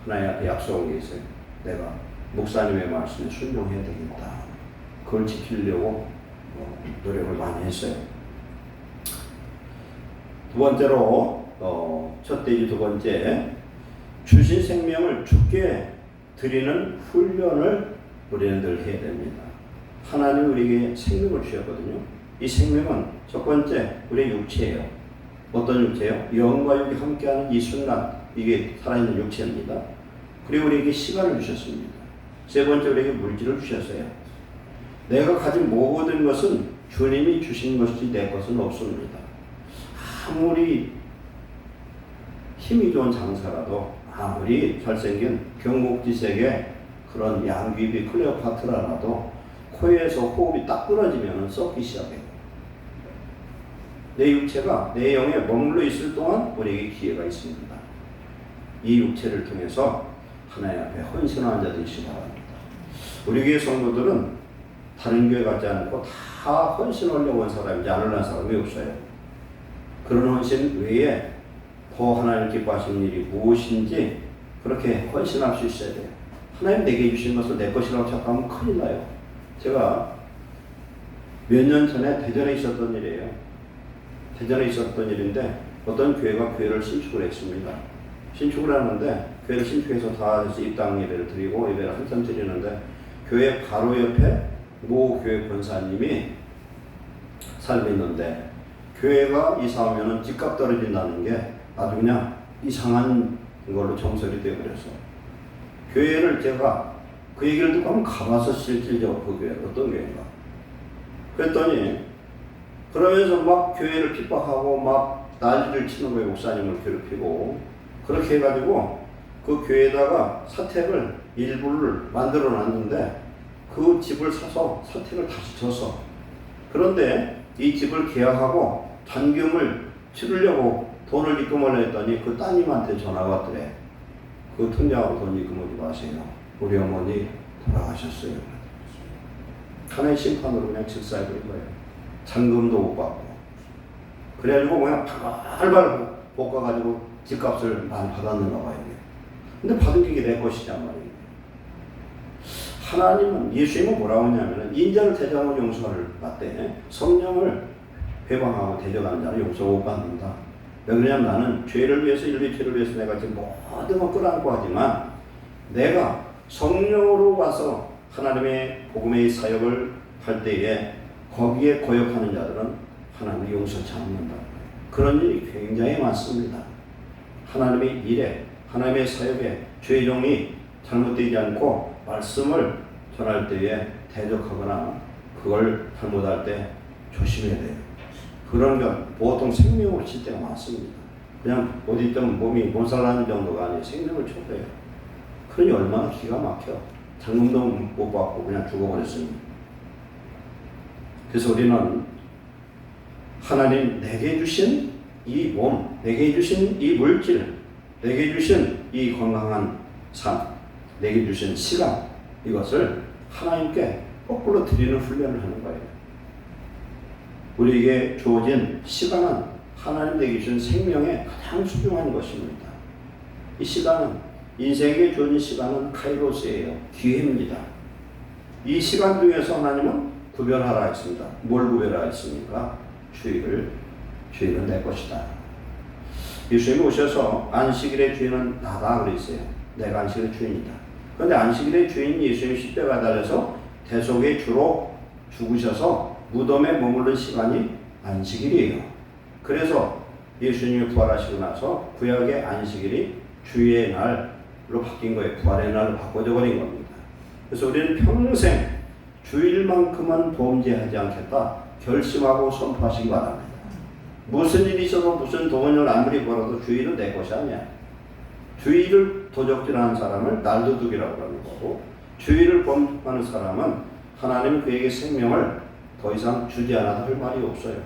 하나님 앞에 약속한 게 있어요. 내가 목사님의 말씀에 순종해야 되겠다. 그걸 지키려고 노력을 많이 했어요. 두 번째로 첫째이지 두 번째, 주신 생명을 주께 드리는 훈련을 우리는 늘 해야 됩니다. 하나님 우리에게 생명을 주셨거든요. 이 생명은 첫 번째 우리의 육체예요. 어떤 육체예요? 영과 육이 함께하는 이 순간, 이게 살아있는 육체입니다. 그리고 우리에게 시간을 주셨습니다. 세 번째 우리에게 물질을 주셨어요. 내가 가진 모든 것은 주님이 주신 것이지 내 것은 없습니다. 아무리 힘이 좋은 장사라도, 아무리 잘생긴 경국지색의 그런 양귀비 클레오파트라라도 코에서 호흡이 딱 끊어지면 썩기 시작해요. 내 육체가 내 영에 머물러 있을 동안 우리에게 기회가 있습니다. 이 육체를 통해서 하나님 앞에 헌신하는 자 되시기 바랍니다. 우리 교회 성도들은 다른 교회 같지 않고 다 헌신하려고 한 사람이지 않으려는 사람이 없어요. 그런 헌신 외에 더 하나님 기뻐하시는 일이 무엇인지 그렇게 헌신할 수 있어야 돼요. 하나님 내게 주신 것을 내 것이라고 착각하면 큰일 나요. 제가 몇 년 전에 대전에 있었던 일이에요. 대전에 있었던 일인데 어떤 교회가 교회를 신축을 했습니다. 신축을 하는데 교회를 신축해서 다 해서 입당 예배를 드리고 예배를 한참 드리는데 교회 바로 옆에 모 교회 권사님이 살고 있는데 교회가 이사하면 집값 떨어진다는 게 아주 그냥 이상한 걸로 정설이 되어버렸어요. 교회를 제가 그 얘기를 듣고 한번 가봐서 실질적으로 그 교회 어떤 교회인가 그랬더니 그러면서 막 교회를 핍박하고 막 난리를 치는 거예요. 목사님을 괴롭히고 그렇게 해가지고 그 교회에다가 사택을 일부를 만들어 놨는데 그 집을 사서 사택을 다시 줬어. 그런데 이 집을 계약하고 잔금을 치르려고 돈을 입금을 했더니 그 따님한테 전화가 왔더래. 그 통장으로 돈 입금하지 마세요. 우리 어머니 돌아가셨어요. 하나의 심판으로 그냥 직사해버린 거예요. 잔금도 못 받고. 그래가지고 그냥 발발 볶아가지고 집값을 많이 받았는가 봐요. 근데 받은 게 내 것이란 말이에요. 하나님은, 예수님은 뭐라고 하냐면 인자를 대적하는 용서를 받되 성령을 회방하고 대적하는 자는 용서 못 받는다. 왜 그러냐면 나는 죄를 위해서, 인류의 죄를 위해서 내가 지금 모든 걸 끌어안고 하지만 내가 성령으로 와서 하나님의 복음의 사역을 할 때에 거기에 거역하는 자들은 하나님이 용서치 않는다. 그런 일이 굉장히 많습니다. 하나님의 일에, 하나님의 사역에 죄종이 잘못되지 않고 말씀을 전할 때에 대적하거나 그걸 잘못할 때 조심해야 돼요. 그런 건 보통 생명을 칠 때가 많습니다. 그냥 어디 좀 몸이 못살라는 정도가 아니에요. 생명을 쳐버려요. 그러니 얼마나 기가 막혀. 장금도 못 받고 그냥 죽어버렸습니다. 그래서 우리는 하나님 내게 주신 이 몸, 내게 주신 이 물질, 내게 주신 이 건강한 삶, 내게 주신 시간, 이것을 하나님께 거꾸로 드리는 훈련을 하는 거예요. 우리에게 주어진 시간은 하나님 내게 주신 생명의 가장 소중한 것입니다. 이 시간은, 인생에 주어진 시간은 카이로스예요. 기회입니다. 이 시간 중에서 하나님은 구별하라 했습니다. 뭘 구별하라 했습니까? 주일은 내 것이다. 예수님이 오셔서 안식일의 주인은 나다 그랬어요. 내가 안식일의 주인이다. 그런데 안식일의 주인 예수님이 십자가에 달려서 대속의 주로 죽으셔서 무덤에 머무른 시간이 안식일이에요. 그래서 예수님이 부활하시고 나서 구약의 안식일이 주의 날로 바뀐 거예요. 부활의 날로 바꿔져 버린 겁니다. 그래서 우리는 평생 주일만큼은 범죄하지 않겠다 결심하고 선포하시기 바랍니다. 무슨 일이 있어도 무슨 돈을 아무리 벌어도 주일은 내 것이 아니야. 주일을 도적질하는 사람을 날도둑이라고 하는 거고, 주일을 범하는 사람은 하나님은 그에게 생명을 더 이상 주지 않아도 할 말이 없어요.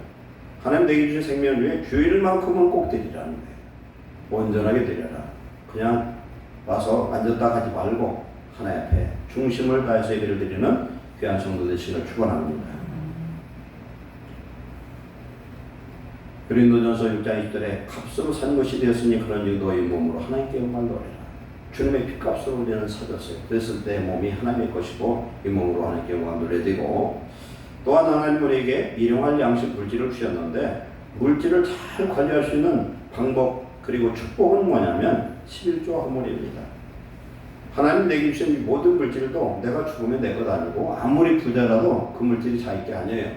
하나님 내게 주신 생명 중에 주일만큼은 꼭 드리라는 거예요. 온전하게 드려라. 그냥 와서 앉았다 가지 말고 하나님 앞에 중심을 다해서 예배를 드리는 귀한 성도 되시기를 축원합니다. 고린도전서 6장 1절에 값으로 산 것이 되었으니 그런즉 너희 몸으로 하나님께 영광을 돌리라. 주님의 피값으로 우리는 사졌어요. 그랬을 때 몸이 하나님의 것이고 이 몸으로 하나님께 영광을 돌려야 되고, 또한 하나님 우리에게 일용할 양식 물질을 주셨는데 물질을 잘 관리할 수 있는 방법 그리고 축복은 뭐냐면 11조 화물입니다. 하나님 내게 주신 모든 물질도 내가 죽으면 내 것 아니고 아무리 부자라도 그 물질이 자기 게 아니에요.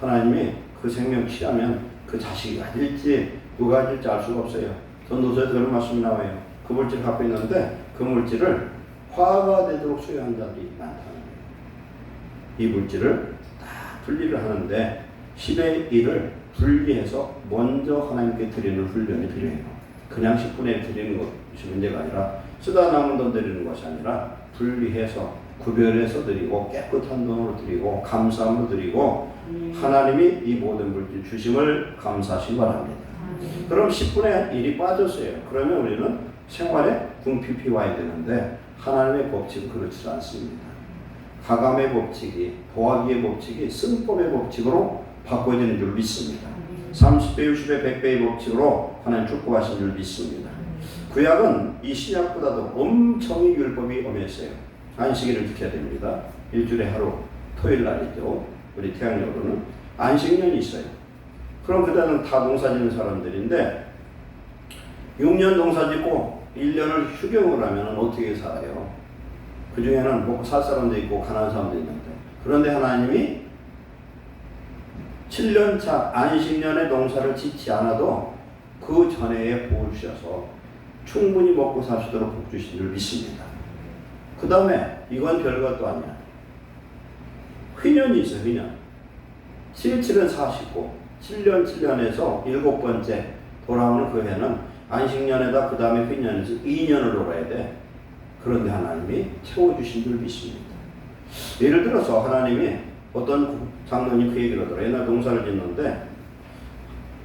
하나님이 그 생명 취하면 그 자식이 가질지 누가 가질지 알 수가 없어요. 전도서에 그런 말씀이 나와요. 그 물질을 갖고 있는데 그 물질을 화가 되도록 소유한 자들이 많다는 거예요. 이 물질을 다 분리를 하는데 10의 1을 분리해서 먼저 하나님께 드리는 훈련이 필요해요. 그냥 10분의 1 드리는 것이 문제가 아니라 쓰다 남은 돈 드리는 것이 아니라 분리해서 구별해서 드리고 깨끗한 돈으로 드리고 감사함으로 드리고 하나님이 이 모든 물질 주심을 감사하시기 바랍니다. 그럼 10분의 1이 빠졌어요. 그러면 우리는 생활에 궁핍이 와야 되는데 하나님의 법칙은 그렇지 않습니다. 가감의 법칙이 더하기의 법칙이 승법의 법칙으로 바꿔지는 줄 믿습니다. 30배, 60배, 100배의 법칙으로 하나님 축복하신 줄 믿습니다. 구약은 이 신약보다도 엄청히 율법이 엄했어요. 안식일을 지켜야 됩니다. 일주일에 하루 토요일 날이죠. 우리 태양력으로는 안식년이 있어요. 그럼 그다음은 다 농사 짓는 사람들인데 6년 농사 짓고 1년을 휴경을 하면 어떻게 살아요? 그 중에는 먹고 살 사람도 있고 가난한 사람도 있는데, 그런데 하나님이 7년차 안식년에 농사를 짓지 않아도 그 전에에 복을 주셔서 충분히 먹고 살 수 있도록 복 주신 줄 믿습니다. 그 다음에 이건 별것도 아니야. 휘년이 있어. 휘년. 7은 49, 7년 7년에서 7번째 돌아오는 그 해는 안식년에다 그 다음에 휘년에서 2년을 돌아야 돼. 그런데 하나님이 채워주신 줄 믿습니다. 예를 들어서 하나님이 어떤 장로님 그 얘기를 하더라. 옛날 농사를 짓는데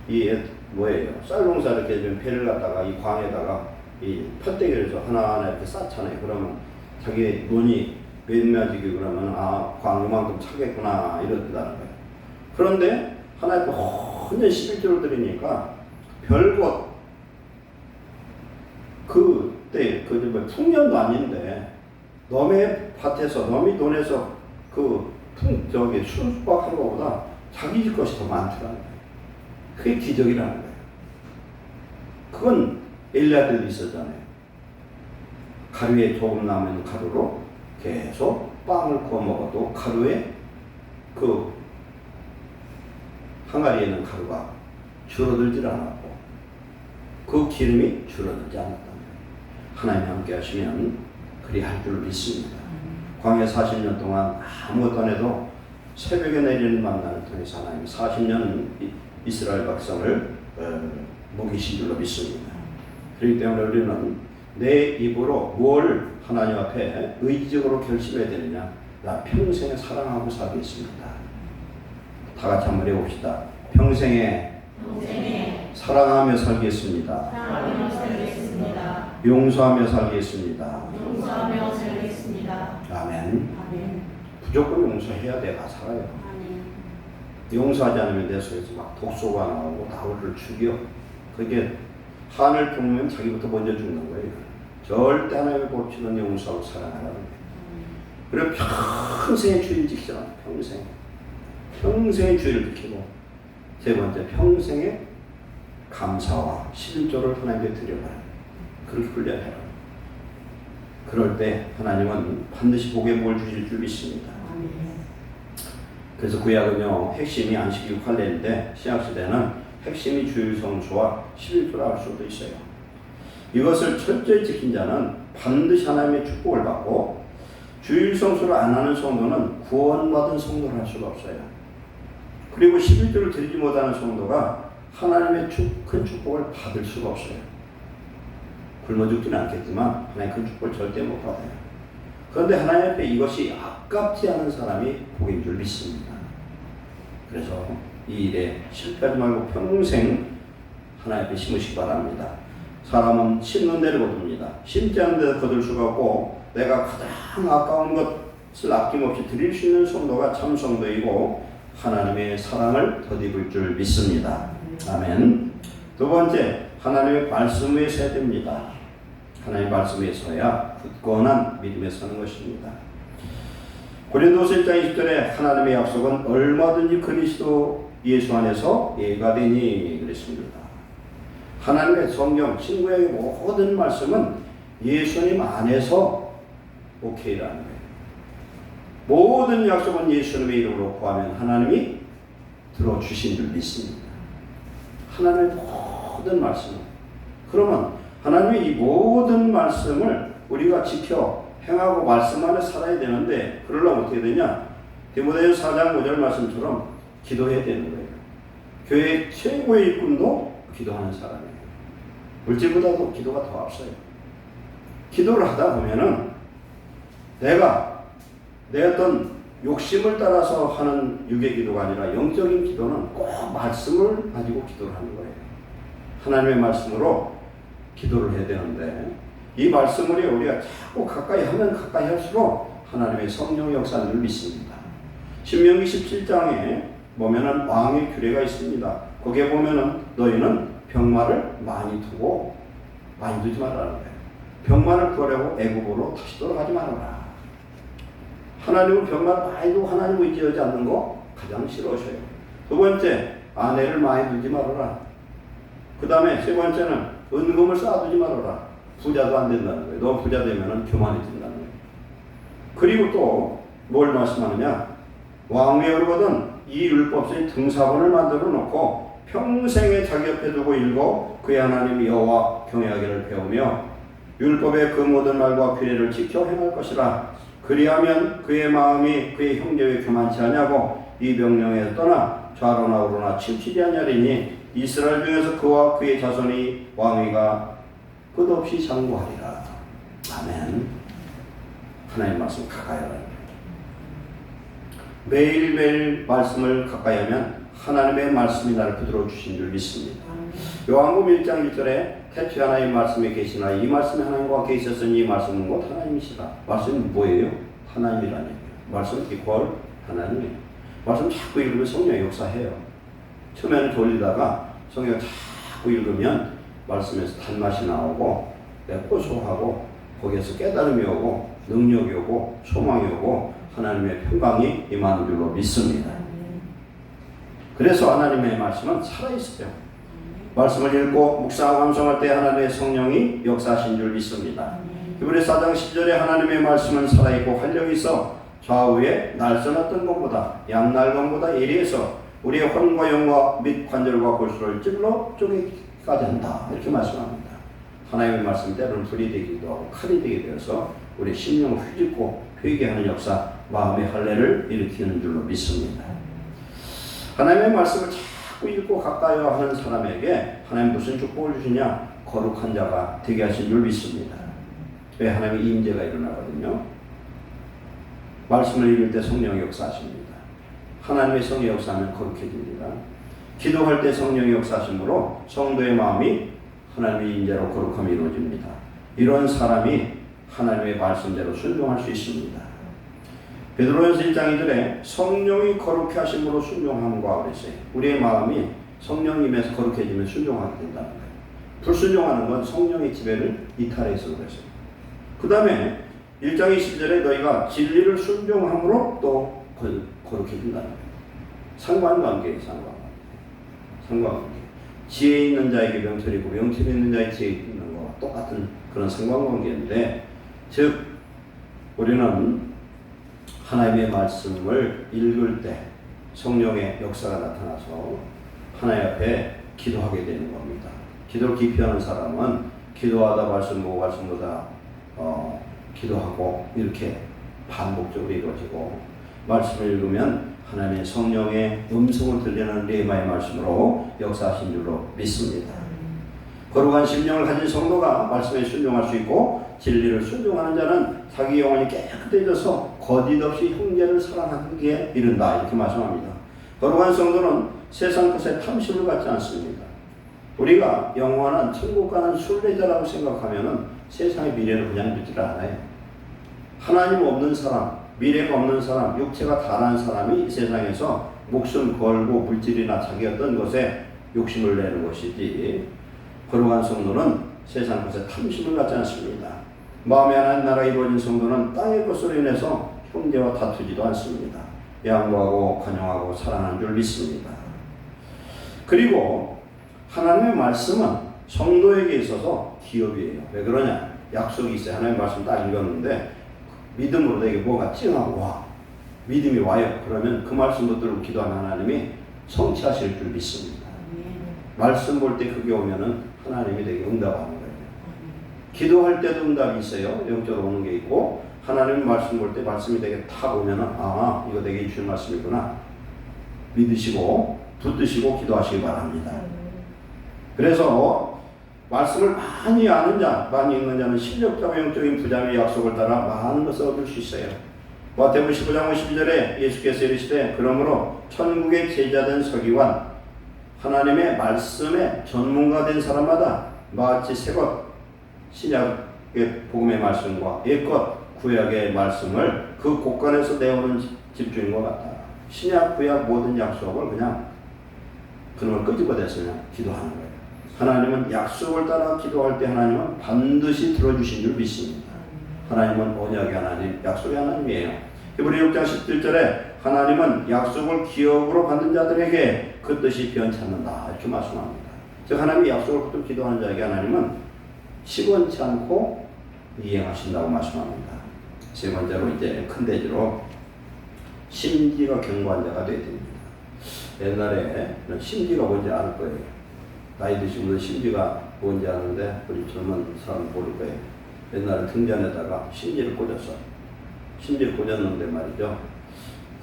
이 뭐예요? 쌀 농사 이렇게 좀 배를 갖다가 이 광에다가 이 푯대기를 해서 하나하나 이렇게 쌓잖아요. 그러면 자기 눈이 몇몇이기 그러면 아, 광 이만큼 차겠구나 이렇다는 거예요. 그런데 하나님 혼자 11조를 드리니까 별것 그때 그 뭐 풍년도 아닌데 너의 밭에서 너의 돈에서 그 저기 수박하는 것보다 자기 집 것이 더 많더라는 거예요. 그게 기적이라는 거예요. 그건 엘리야들도 있었잖아요. 가루에 조금 남은 가루로 계속 빵을 구워 먹어도 가루에 그 항아리에 있는 가루가 줄어들질 않았고 그 기름이 줄어들지 않았다는 거예요. 하나님 함께 하시면 그리할 줄 믿습니다. 광야 40년 동안 아무것도 안 해도 새벽에 내리는 만나를 통해서 하나님 40년 이스라엘 백성을 먹이신 줄로 믿습니다. 그렇기 때문에 우리는 내 입으로 뭘 하나님 앞에 의지적으로 결심해야 되느냐. 나 평생에 사랑하고 살겠습니다. 다 같이 한번 해봅시다. 평생에 사랑하며 살겠습니다. 용서하며 살겠습니다. 아멘. 무조건 용서해야 내가 살아요. 용서하지 않으면 내 속에서 막 독소가 나오고 나를 죽여. 그게 한을 품으면 자기부터 먼저 죽는 거예요. 절대 하나님의 법칙은 용서하고 사랑하라는 거예요. 그리고 평생의 주의를 지키잖아. 평생의 주의를 지키고 세 번째 평생의 감사와 11조를 하나님께 드려라. 그렇게 훈련해라. 그럴 때 하나님은 반드시 복의 복을 주실 줄 믿습니다. 그래서 구약은요 핵심이 안식일 할례인데 신약시대는 핵심이 주일 성수와 11조라 할 수도 있어요. 이것을 철저히 지킨 자는 반드시 하나님의 축복을 받고 주일 성수를 안 하는 성도는 구원받은 성도를 할 수가 없어요. 그리고 11조를 드리지 못하는 성도가 하나님의 큰 축복을 받을 수가 없어요. 굶어 죽지는 않겠지만 하나님 큰 축복을 절대 못 받아요. 그런데 하나님 앞에 이것이 아깝지 않은 사람이 복인 줄 믿습니다. 그래서 이 일에 실패하지 말고 평생 하나님 앞에 심으시기 바랍니다. 사람은 심는 대로 거둡니다. 심지 않은 데서 거둘 수가 없고 내가 가장 아까운 것을 아낌없이 드릴 수 있는 성도가 참 성도이고 하나님의 사랑을 덧입을 줄 믿습니다. 아멘. 두 번째, 하나님의 말씀 위에 서야 됩니다. 하나님의 말씀 위에 서야 굳건한 믿음에 서는 것입니다. 고린도서 1장 20절에 하나님의 약속은 얼마든지 그리스도 예수 안에서 예가 되니 그랬습니다. 하나님의 성경, 신구약의 모든 말씀은 예수님 안에서 오케이라는 거예요. 모든 약속은 예수님의 이름으로 구하면 하나님이 들어주신 줄 믿습니다. 하나님의 모든 말씀은. 그러면 하나님의 이 모든 말씀을 우리가 지켜 행하고 말씀 안에 살아야 되는데 그러려면 어떻게 되냐? 디모데후서 4장 5절 말씀처럼 기도해야 되는 거예요. 교회 최고의 일꾼도 기도하는 사람이에요. 물질보다도 기도가 더 앞서요. 기도를 하다 보면은 내가 내 어떤 욕심을 따라서 하는 육의 기도가 아니라 영적인 기도는 꼭 말씀을 가지고 기도를 하는 거예요. 하나님의 말씀으로 기도를 해야 되는데 이 말씀을 우리가 자꾸 가까이 하면 가까이 할수록 하나님의 성령 역사를 믿습니다. 신명기 17장에 보면은 왕의 규례가 있습니다. 거기에 보면은 너희는 병마를 많이 두고 많이 두지 말라는 거예요. 병마를 구하려고 애굽으로 다시 돌아가지 말아라. 하나님은 병마를 많이 두고 하나님 의지하지 않는 거 가장 싫어하셔요. 두 번째, 아내를 많이 두지 말아라. 그 다음에 세 번째는 은금을 쌓아두지 말아라. 부자도 안 된다는 거예요. 너 부자 되면은 교만해진다는 거예요. 그리고 또 뭘 말씀하느냐? 왕위에 오르거든 이 율법서의 등사본을 만들어 놓고 평생에 자기 옆에 두고 읽고 그의 하나님 여호와 경외하기를 배우며 율법의 그 모든 말과 규례를 지켜 행할 것이라. 그리하면 그의 마음이 그의 형제에 교만치 아니하고 이 명령에 떠나 좌로나 우로나 치우치지 아니하리니 이스라엘 중에서 그와 그의 자손이 왕위가 끝없이 장구하리라. 아멘. 하나님 말씀 가까이 하라. 매일매일 말씀을 가까이 하면 하나님의 말씀이 나를 붙들어 주신 줄 믿습니다. 요한복음 1장 1절에 태초에 하나님 말씀에 계시나 이 말씀이 하나님과 함께 있었으니 이 말씀은 곧 하나님이시라. 말씀이 뭐예요? 하나님이라는 얘기예요. 말씀은 이퀄 하나님이에요. 말씀 자꾸 읽으면 성령이 역사해요. 처음에는 졸리다가 성경 자꾸 읽으면 말씀에서 단맛이 나오고 고소하고 거기에서 깨달음이 오고 능력이 오고 소망이 오고 하나님의 평강이 임하는 줄로 믿습니다. 그래서 하나님의 말씀은 살아있어요. 말씀을 읽고 묵상하고 감상할 때 하나님의 성령이 역사하신 줄 믿습니다. 히브리서 4장 10절에 하나님의 말씀은 살아있고 활력이 있어 좌우에 날선 어떤 것보다 양날검보다 예리해서 우리의魂과 영과 및 관절과 골수를 찔러 쪼개기까지 한다. 이렇게 말씀합니다. 하나님의 말씀 때로는 불이 되기도 하고 칼이 되게 되어서 우리 심령을 휘짓고 회개하는 역사, 마음의 할례를 일으키는 줄로 믿습니다. 하나님의 말씀을 자꾸 읽고 가까이 하는 사람에게 하나님 무슨 축복을 주시냐? 거룩한 자가 되게 하신 줄 믿습니다. 왜? 하나님의 임재가 일어나거든요. 말씀을 읽을 때 성령의 역사하십니다. 하나님의 성령의 역사하면 거룩해집니다. 기도할 때 성령의 역사하심으로 성도의 마음이 하나님의 임재로 거룩함이 이루어집니다. 이런 사람이 하나님의 말씀대로 순종할 수 있습니다. 베드로전서 1장 2절에 성령이 거룩해 하심으로 순종함과 그랬어요. 우리의 마음이 성령님에서 거룩해지면 순종하게 된다는 거예요. 불순종하는 건 성령의 지배를 이탈해서 그랬어요. 그 다음에 1장 20절에 너희가 진리를 순종함으로 또 거룩해진다는 거예요. 상관관계예요. 상관관계. 지혜 있는 자에게 명철이 있고 명철이 있는 자에게 지혜 있는 것과 똑같은 그런 상관관계인데, 즉 우리는 하나님의 말씀을 읽을 때 성령의 역사가 나타나서 하나님 앞에 기도하게 되는 겁니다. 기도를 깊이 하는 사람은 기도하다 말씀 보고 말씀 보다 기도하고 이렇게 반복적으로 이루어지고, 말씀을 읽으면 하나님의 성령의 음성을 들리는 레마의 말씀으로 역사하신 줄로 믿습니다. 거룩한 심령을 가진 성도가 말씀에 순종할 수 있고, 진리를 순종하는 자는 자기 영혼이 깨끗해져서 거짓 없이 형제를 사랑하기에 이른다. 이렇게 말씀합니다. 거룩한 성도는 세상 것에 탐심을 갖지 않습니다. 우리가 영원한 천국 가는 순례자라고 생각하면 세상의 미래를 그냥 믿지를 않아요. 하나님 없는 사람, 미래가 없는 사람, 육체가 다난 사람이 이 세상에서 목숨 걸고 물질이나 자기 어떤 것에 욕심을 내는 것이지, 거룩한 성도는 세상 것에 탐심을 갖지 않습니다. 마음에 하나님 나라에 이루어진 성도는 땅의 것으로 인해서 형제와 다투지도 않습니다. 양보하고 관용하고 사랑하는 줄 믿습니다. 그리고 하나님의 말씀은 성도에게 있어서 기업이에요. 왜 그러냐? 약속이 있어요. 하나님의 말씀 딱 읽었는데 믿음으로 내게 뭐가 찡하고 와. 믿음이 와요. 그러면 그 말씀 붙들고 기도하는 하나님이 성취하실 줄 믿습니다. 말씀 볼 때 그게 오면은 하나님이 되게 응답하는 거예요. 기도할 때도 응답이 있어요. 영적으로 오는 게 있고, 하나님 말씀 볼 때 말씀이 되게 탁 오면은 아, 이거 되게 주신 말씀이구나 믿으시고 붙드시고 기도하시기 바랍니다. 그래서 말씀을 많이 아는 자, 많이 읽는 자는 실력자와 영적인 부자의 약속을 따라 많은 것을 얻을 수 있어요. 마태복음 15장 52절에 예수께서 이르시되 그러므로 천국의 제자된 서기관, 하나님의 말씀에 전문가 된 사람마다 마치 새것 신약의 복음의 말씀과 옛것 구약의 말씀을 그 곳간에서 내오는 집주인 것 같다. 신약 구약 모든 약속을 그냥 그놈을 끄집어내서 그냥 기도하는 거예요. 하나님은 약속을 따라 기도할 때 하나님은 반드시 들어주신 줄 믿습니다. 하나님은 언약의 하나님, 약속의 하나님이에요. 히브리 6장 17절에 하나님은 약속을 기업으로 받는 자들에게 그 뜻이 변찮는다 이렇게 말씀합니다. 즉 하나님이 약속을 붙들고 기도하는 자에게 하나님은 시원치 않고 이행하신다고 말씀합니다. 세 번째로 이제 큰 대지로 심지가 견고한 자가 되어야 됩니다. 옛날에 심지가 뭔지 알 거예요. 나이 드신 분들 심지가 뭔지 아는데 우리 젊은 사람 모를 거예요. 옛날에 등잔에다가 심지를 꽂았어. 심지를 꽂았는데 말이죠.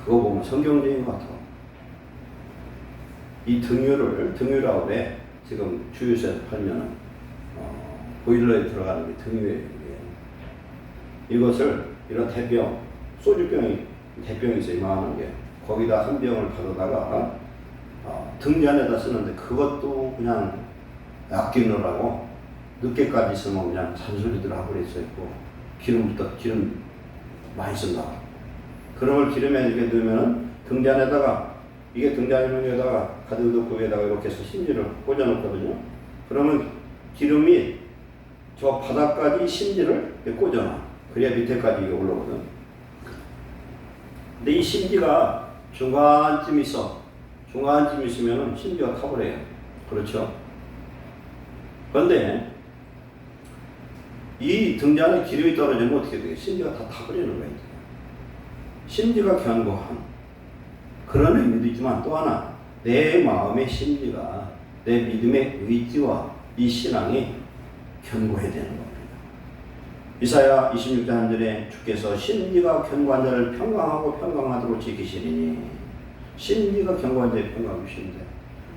그거 보면 성경적인 것 같아. 이 등유라고 해. 지금 주유소에서 팔면은 보일러에 들어가는 게 등유예요. 이것을 이런 대병, 소주병이 대병이 있어요. 이만한 게. 거기다 한 병을 가져다가 등잔에다 쓰는데 그것도 그냥 아끼느라고 늦게까지 있으면 그냥 잔소리들 하고 그랬어요. 기름 많이 쓴다. 그런 걸 기름에 이렇게 넣으면 등잔에다가, 이게 등잔이면 여기다가 가득 넣고 위에다가 이렇게 해서 심지를 꽂아놓거든요. 그러면 기름이 저 바닥까지 심지를 꽂아놔. 그래야 밑에까지 이게 올라오거든. 근데 이 심지가 중간쯤 있으면은 심지가 타버려요. 그렇죠? 그런데 이 등잔에 기름이 떨어지면 어떻게 돼요? 심지가 다 타버리는 거예요. 심지가 견고한 그런 의미도 있지만 또 하나, 내 마음의 심지가, 내 믿음의 의지와 이 신앙이 견고해야 되는 겁니다. 이사야 26장 1절에 주께서 심지가 견고한 자를 평강하고 평강하도록 지키시리니, 심지가 견고한 자의 평강을 주시는데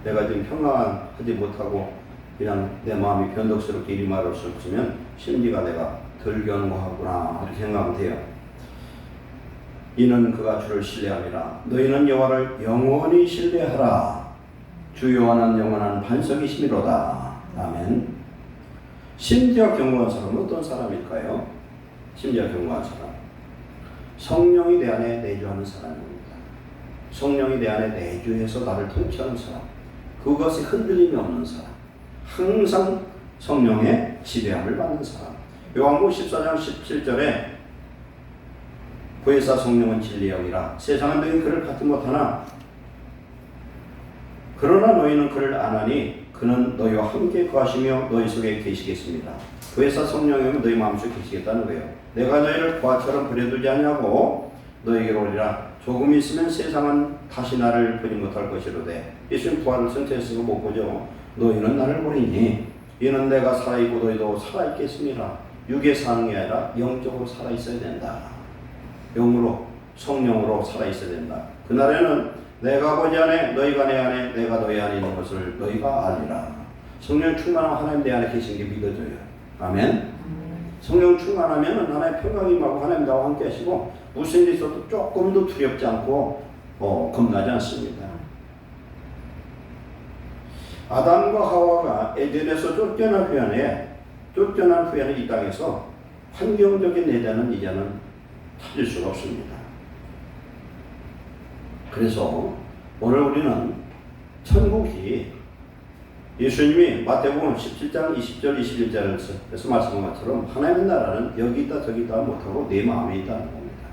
내가 지금 평강하지 못하고 그냥 내 마음이 변덕스럽게 이리 말할 수 없으면 심지가 내가 덜 견고하구나 이렇게 생각하면 돼요. 이는 그가 주를 신뢰함이라. 너희는 여호와를 영원히 신뢰하라. 주 여호와는 영원한 반석이시미로다. 아멘. 심지가 견고한 사람은 어떤 사람일까요? 심지가 견고한 사람, 성령이 내 안에 내주하는 사람입니다. 성령이 내 안에 내주해서 나를 통치하는 사람, 그것이 흔들림이 없는 사람, 항상 성령의 지배함을 받는 사람. 요한복음 14장 17절에 보혜사 성령은 진리의 영이라 세상은 너희 그를 갖지 못하나 그러나 너희는 그를 아나니 그는 너희와 함께 거하시며 너희 속에 계시겠습니다. 보혜사 성령이 너희 마음속에 계시겠다는 거예요. 내가 너희를 보아처럼 버려두지 않냐고 너희에게로 오리라. 조금 있으면 세상은 다시 나를 보지 못할 것이로되. 예수님 부활을 선택했으니까 못 보죠. 너희는 나를 보리니 이는 내가 살아있고 너희도 살아있겠습니다. 육에 사는 게 아니라 영적으로 살아있어야 된다. 영으로, 성령으로 살아있어야 된다. 그날에는 내가 보지 않에 너희가 내 안에 내가 너희 안에 있는 것을 너희가 알리라. 성령 충만한 하나님 내 안에 계신 게 믿어져요. 아멘. 성령 충만하면 하나님의 평강이 임하고 하나님 나와 함께 하시고 무슨 일이 있어도 조금도 두렵지 않고 겁나지 않습니다. 아담과 하와가 에덴에서 쫓겨난 후에는 이 땅에서 환경적인 에덴은 이제는 찾을 수가 없습니다. 그래서 오늘 우리는 천국이 예수님이 마태복음 17장 20절 21절에서 말씀한 것처럼 하나님의 나라는 여기 있다 저기 있다 못하고 내 마음에 있다는 겁니다.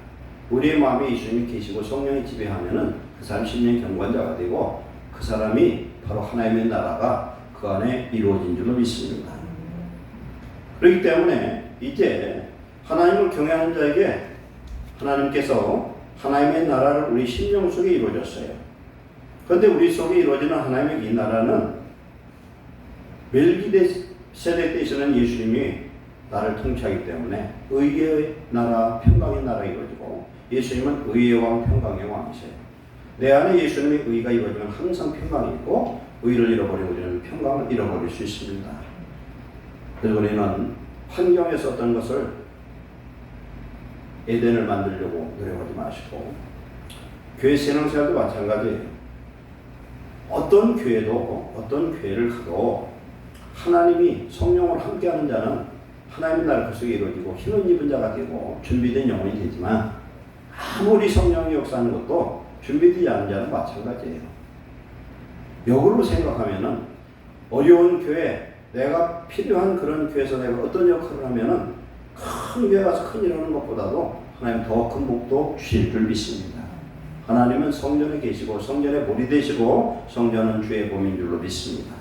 우리의 마음에 예수님이 계시고 성령이 지배하면은 그 사람 심령 경관자가 되고 그 사람이 바로 하나님의 나라가 그 안에 이루어진 줄로 믿습니다. 그렇기 때문에 이제 하나님을 경외하는 자에게 하나님께서 하나님의 나라를 우리 심령 속에 이루어졌어요. 그런데 우리 속에 이루어지는 하나님의 이 나라는 멜기세덱 되시는 예수님이 나를 통치하기 때문에 의의 나라, 평강의 나라가 이루어지고 예수님은 의의 왕, 평강의 왕이세요. 내 안에 예수님의 의가 이루어지면 항상 평강이 있고 의를 잃어버리고 우리는 평강을 잃어버릴 수 있습니다. 그래서 우리는 환경에서 어떤 것을 에덴을 만들려고 노력하지 마시고 교회 신앙생활도 마찬가지예요. 어떤 교회를 가도 하나님이 성령을 함께하는 자는 하나님의 나라 그 속에 이루어지고 힘을 입은 자가 되고 준비된 영혼이 되지만 아무리 성령이 역사하는 것도 준비되지 않은 자는 마찬가지예요. 역으로 생각하면은 어려운 교회, 내가 필요한 그런 교회에서 내가 어떤 역할을 하면은 큰 교회 가서 큰 일하는 것보다도 하나님 더 큰 복도 주실 줄 믿습니다. 하나님은 성전에 계시고 성전에 볼이 되시고 성전은 주의 몸인 줄로 믿습니다.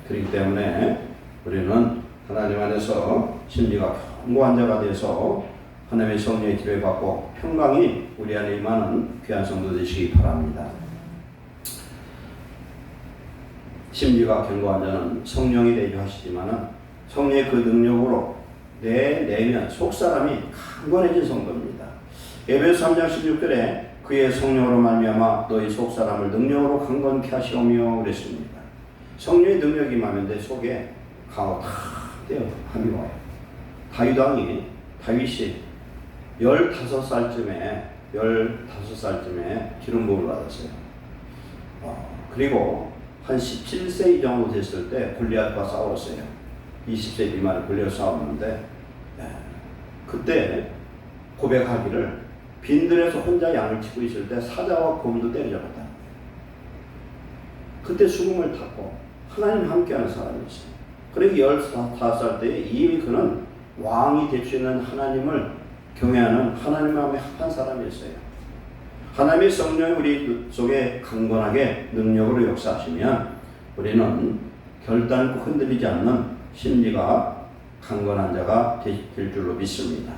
그렇기 때문에 우리는 하나님 안에서 심리가 견고한 자가 되어서 하나님의 성령의 지배받고 평강이 우리 안에 임하는 귀한 성도 되시기 바랍니다. 심리가 견고한 자는 성령이 되려 하시지만 성령의 그 능력으로 내 내면 속사람이 강건해진 성도입니다. 에베소 3장 16절에 그의 성령으로 말미암아 너희 속사람을 능력으로 강건케 하시오며 그랬습니다. 성령의 능력이 임하면 내 속에 강하고 탁 떼어 함이 와요. 다윗이 15살쯤에 기름 부음을 받았어요. 그리고 한 17세 이 정도 됐을 때 골리앗과 싸웠어요. 20세 미만의 골리앗 싸웠는데 그때 고백하기를 빈들에서 혼자 양을 치고 있을 때 사자와 곰도 때려잡았다. 그때 수금을 탔고 하나님 함께하는 사람이었어요. 그러니까 15살 때에 이미 그는 왕이 될 수 있는 하나님을 경외하는 하나님 마음에 합한 사람이었어요. 하나님의 성령이 우리 속에 강건하게 능력으로 역사하시면 우리는 결단코 흔들리지 않는 심리가 강건한 자가 될 줄로 믿습니다.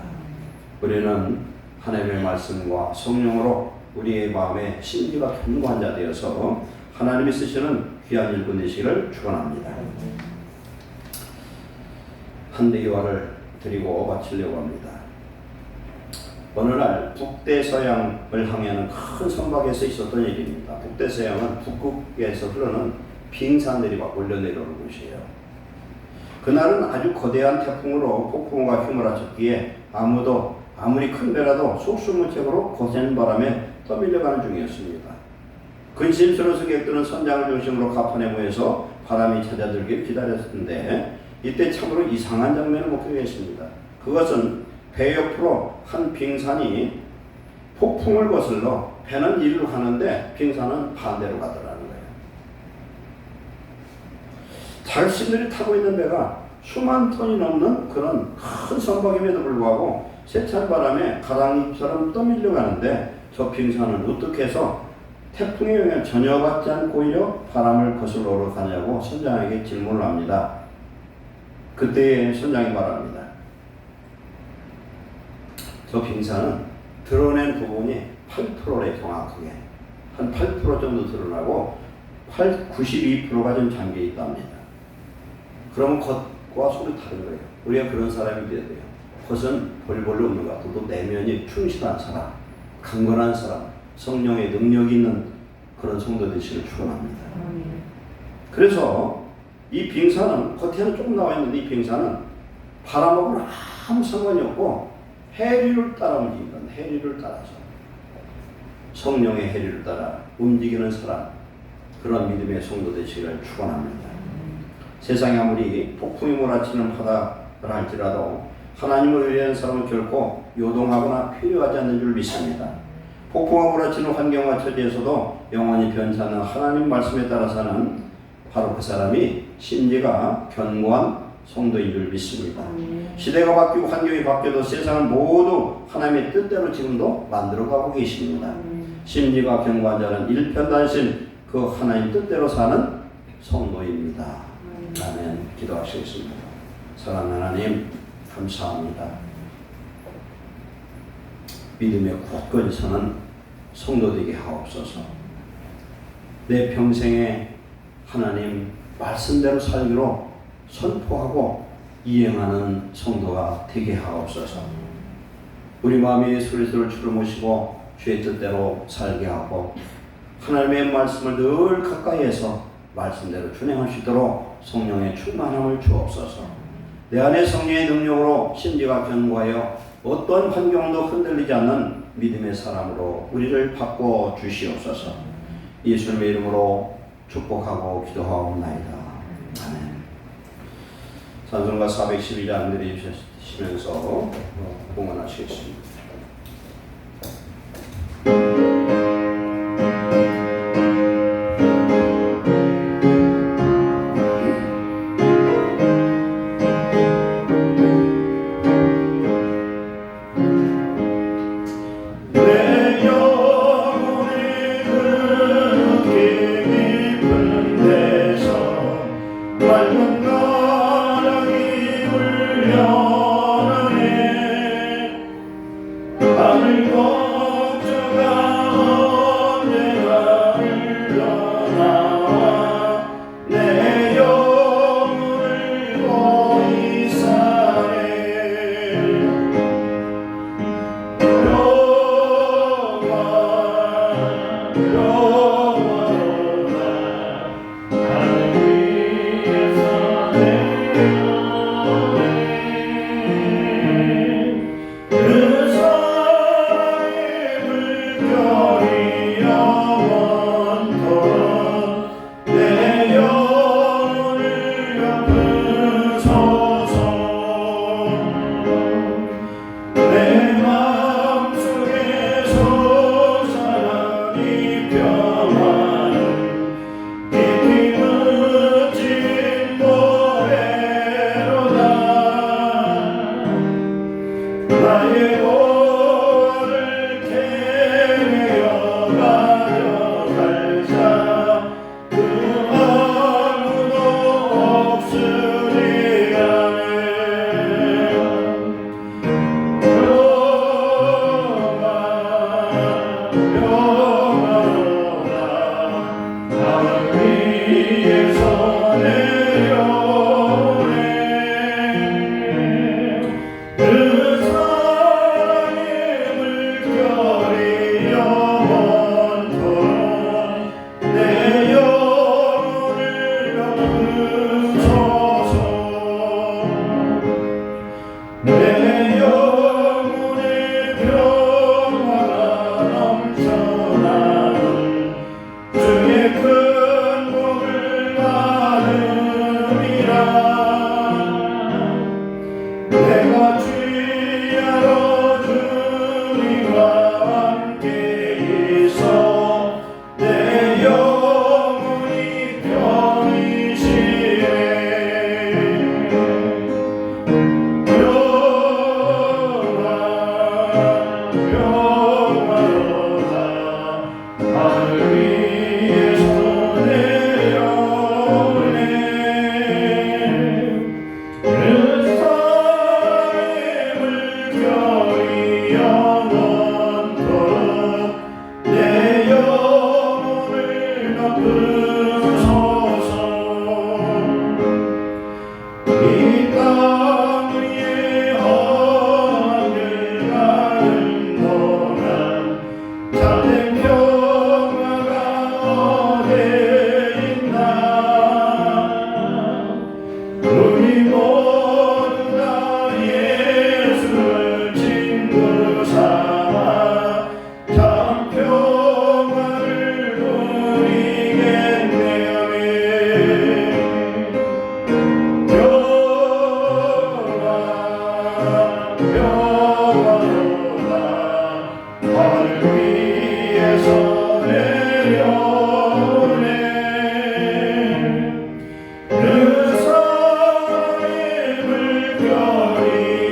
우리는 하나님의 말씀과 성령으로 우리의 마음에 심리가 견고한 자 되어서 하나님이 쓰시는 귀한 일꾼 되시기를 축원합니다. 한 대기화를 드리고 마치려고 합니다. 어느 날 북대서양을 항해하는 큰 선박에서 있었던 일입니다. 북대서양은 북극에서 흐르는 빙산들이 막 올려내려오는 곳이에요. 그날은 아주 거대한 태풍으로 폭풍과 휘몰아쳤기에 아무리 큰 배라도 속수무책으로 거센 바람에 떠밀려가는 중이었습니다. 근심스러워서 객들은 선장을 중심으로 가판에 모여서 바람이 찾아들길 기다렸는데 이때 참으로 이상한 장면을 목격했습니다. 그것은 배 옆으로 한 빙산이 폭풍을 거슬러 배는 이리로 가는데 빙산은 반대로 가더라는 거예요. 자신들이 타고 있는 배가 수만 톤이 넘는 그런 큰 선박임에도 불구하고 세찬 바람에 가랑잎처럼 떠밀려 가는데 저 빙산은 어떻게 해서 태풍에 의해 전혀 받지 않고 오히려 바람을 거슬러 가냐고 선장에게 질문을 합니다. 그때 선장이 말합니다. 저 빙산은 드러낸 부분이 8%래 정확하게. 한 8% 정도 드러나고 92%가 좀 잠겨 있답니다. 그러면 겉과 속이 다른 거예요. 우리가 그런 사람이 돼야 돼요. 겉은 볼볼로 없는 것 같아도 내면이 충실한 사람, 강건한 사람, 성령의 능력이 있는 그런 성도 되시기를 축원합니다. 그래서 이 빙산은 겉에는 조금 나와 있는데 이 빙산은 바람하고는 아무 상관이 없고 해리를 따라 움직인다. 해리를 따라서 성령의 해리를 따라 움직이는 사람, 그런 믿음의 성도 되시기를 축원합니다. 세상에 아무리 폭풍이 몰아치는 바다를 할지라도 하나님을 의뢰하는 사람은 결코 요동하거나 필요하지 않는 줄 믿습니다. 폭풍과 몰아치는 환경과 처지에서도 영원히 변치 않는 하나님 말씀에 따라 사는 바로 그 사람이 심지가 견고한 성도인 줄 믿습니다. 시대가 바뀌고 환경이 바뀌어도 세상을 모두 하나님의 뜻대로 지금도 만들어가고 계십니다. 심지가 견고한 자는 일편단심 그 하나님 뜻대로 사는 성도입니다. 아멘. 기도하시겠습니다. 사랑하는 하나님 감사합니다. 믿음의 굳건히 서는 성도 되게 하옵소서. 내 평생에 하나님 말씀대로 살기로 선포하고 이행하는 성도가 되게 하옵소서. 우리 마음에 예수 그리스도를 주로 모시고 주의 뜻대로 살게 하고 하나님의 말씀을 늘 가까이에서 말씀대로 준행할 수 있도록 성령의 충만함을 주옵소서. 내 안에 성령의 능력으로 심지가 견고하여 어떤 환경도 흔들리지 않는 믿음의 사람으로 우리를 바꿔 주시옵소서. 예수님의 이름으로 축복하고 기도하옵나이다. 아멘. 찬송가 412장 드리시면서 봉헌하시겠습니다.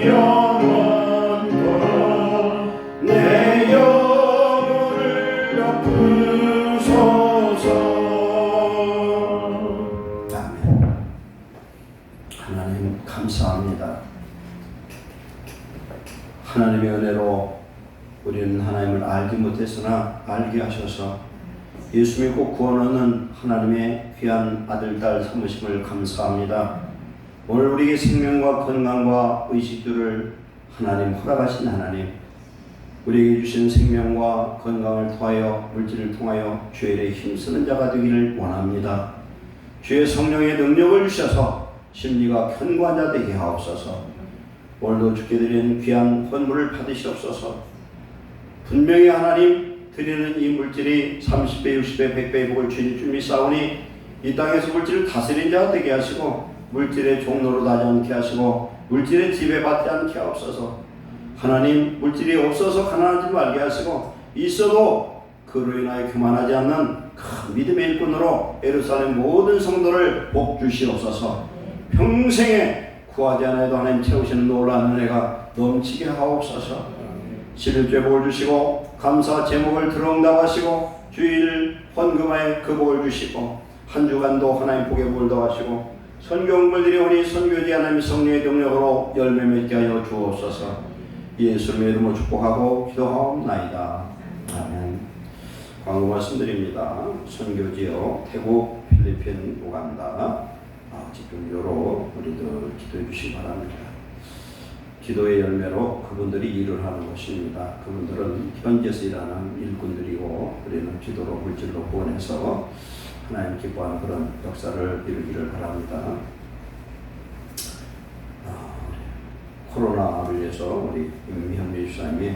영원토록 내 영혼을 덮으소서. 아멘. 하나님 감사합니다. 하나님의 은혜로 우리는 하나님을 알지 못했으나 알게 하셔서 예수 믿고 구원 얻는 하나님의 귀한 아들, 딸 삼으심을 감사합니다. 오늘 우리에게 생명과 건강과 의식주를 하나님 허락하신 하나님, 우리에게 주신 생명과 건강을 통하여 물질을 통하여 주의 일에 힘쓰는 자가 되기를 원합니다. 주의 성령의 능력을 주셔서 심리가 견고한 자 되게 하옵소서. 오늘도 주께 드리는 귀한 헌물을 받으시옵소서. 분명히 하나님 드리는 이 물질이 30배, 60배, 100배의 복을 주실 줄 믿사오니 이 땅에서 물질을 다스린 자가 되게 하시고 물질의 종로로 나지 않게 하시고 물질의 지배받지 않게 하옵소서. 하나님 물질이 없어서 가난하지 말게 하시고 있어도 그로 인하여 교만하지 않는 큰 믿음의 일꾼으로 예루살렘 모든 성도를 복 주시옵소서. 평생에 구하지 않아도 하나님 채우시는 놀라운 은혜가 넘치게 하옵소서. 11조의 복을 주시고 감사 제목을 들응답하시고 주일 헌금하여 그 복을 주시고 한 주간도 하나님 복의 복을 더하시고 선교물들이 우리 선교지 하나님의 성령의 능력으로 열매 맺게 하여 주옵소서. 예수님의 이름으로 축복하고 기도하옵나이다. 아멘. 광고 말씀드립니다. 선교지요 태국, 필리핀, 우간다 집중적으로 우리들 기도해 주시기 바랍니다. 기도의 열매로 그분들이 일을 하는 것입니다. 그분들은 현지에서 일하는 일꾼들이고 우리는 기도로 물질로 구원해서 하나님 기뻐하는 그런 역사를 이루기를 바랍니다. 코로나를 위해서 우리 임현미 주사님이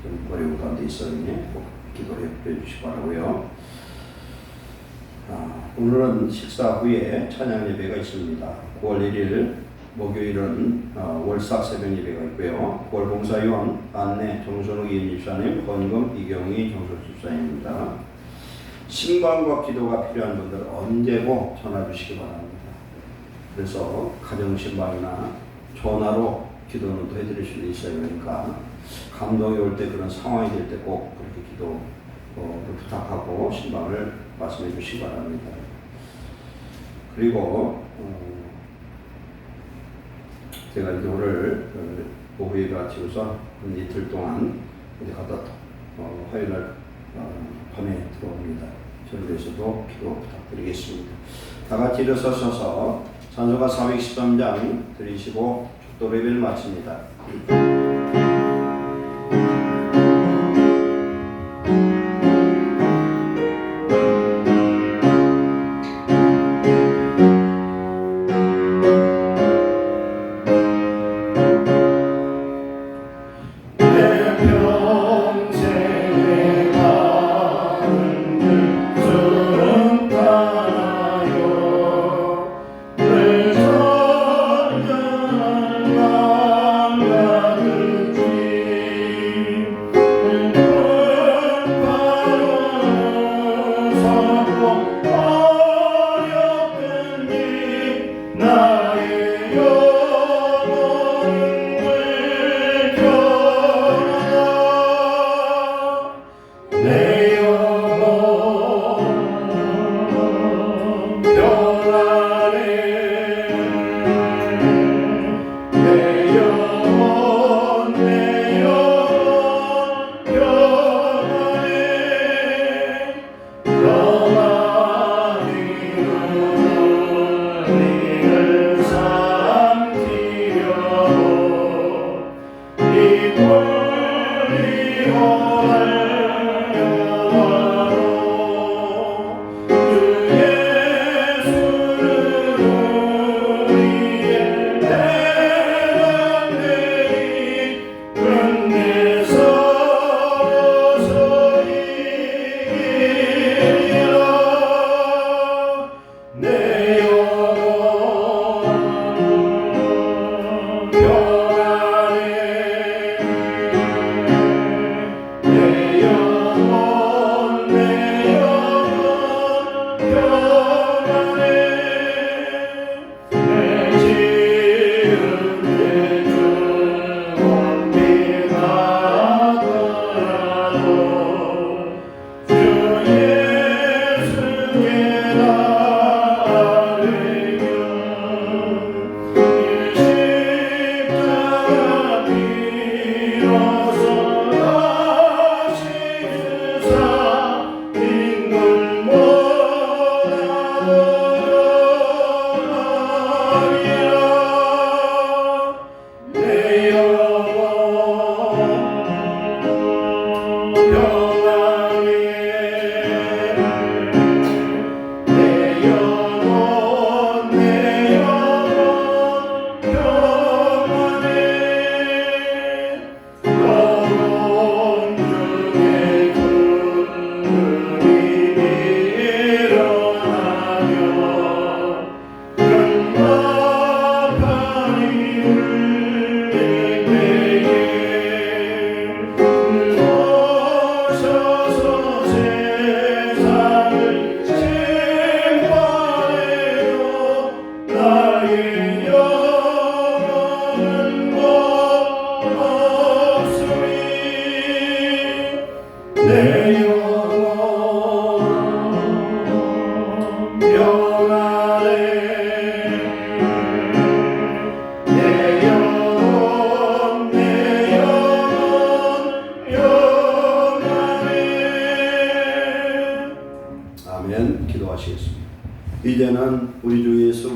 좀 어려운 가운데 있었니 꼭 기도해 주시기 바라고요. 오늘은 식사 후에 찬양 예배가 있습니다. 9월 1일 목요일은 월삭 새벽 예배가 있고요. 9월 봉사위원 안내 정선욱 이인집사님, 건금 이경희 정선집사님입니다. 신방과 기도가 필요한 분들 언제고 전화 주시기 바랍니다. 그래서 가정 신방이나 전화로 기도는 또 해드릴 수도 있어요. 그러니까 감동이 올 때 그런 상황이 될 때 꼭 그렇게 기도 부탁하고 신방을 말씀해 주시기 바랍니다. 그리고 제가 이제 오늘 오후에 마치고서 이틀 동안 어디 갔다 화요일날 밤에 들어옵니다. 저를 위해서도 기도 부탁드리겠습니다. 다 같이 일어서셔서 찬송가 413장 드리시고 축도 예배를 마칩니다. 늘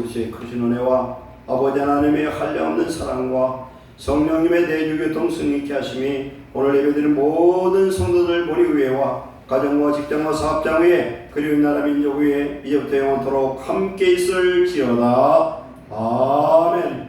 그리스도의 크신 은혜와 아버지 하나님의 한량없는 사랑과 성령님의 내주교통 승리케 하심이 오늘 예배드린 모든 성도들 머리 위에와 가정과 직장과 사업장 위에 그리고 나라 민족 위에 이제부터 영원토록 함께 있을지어다. 아멘.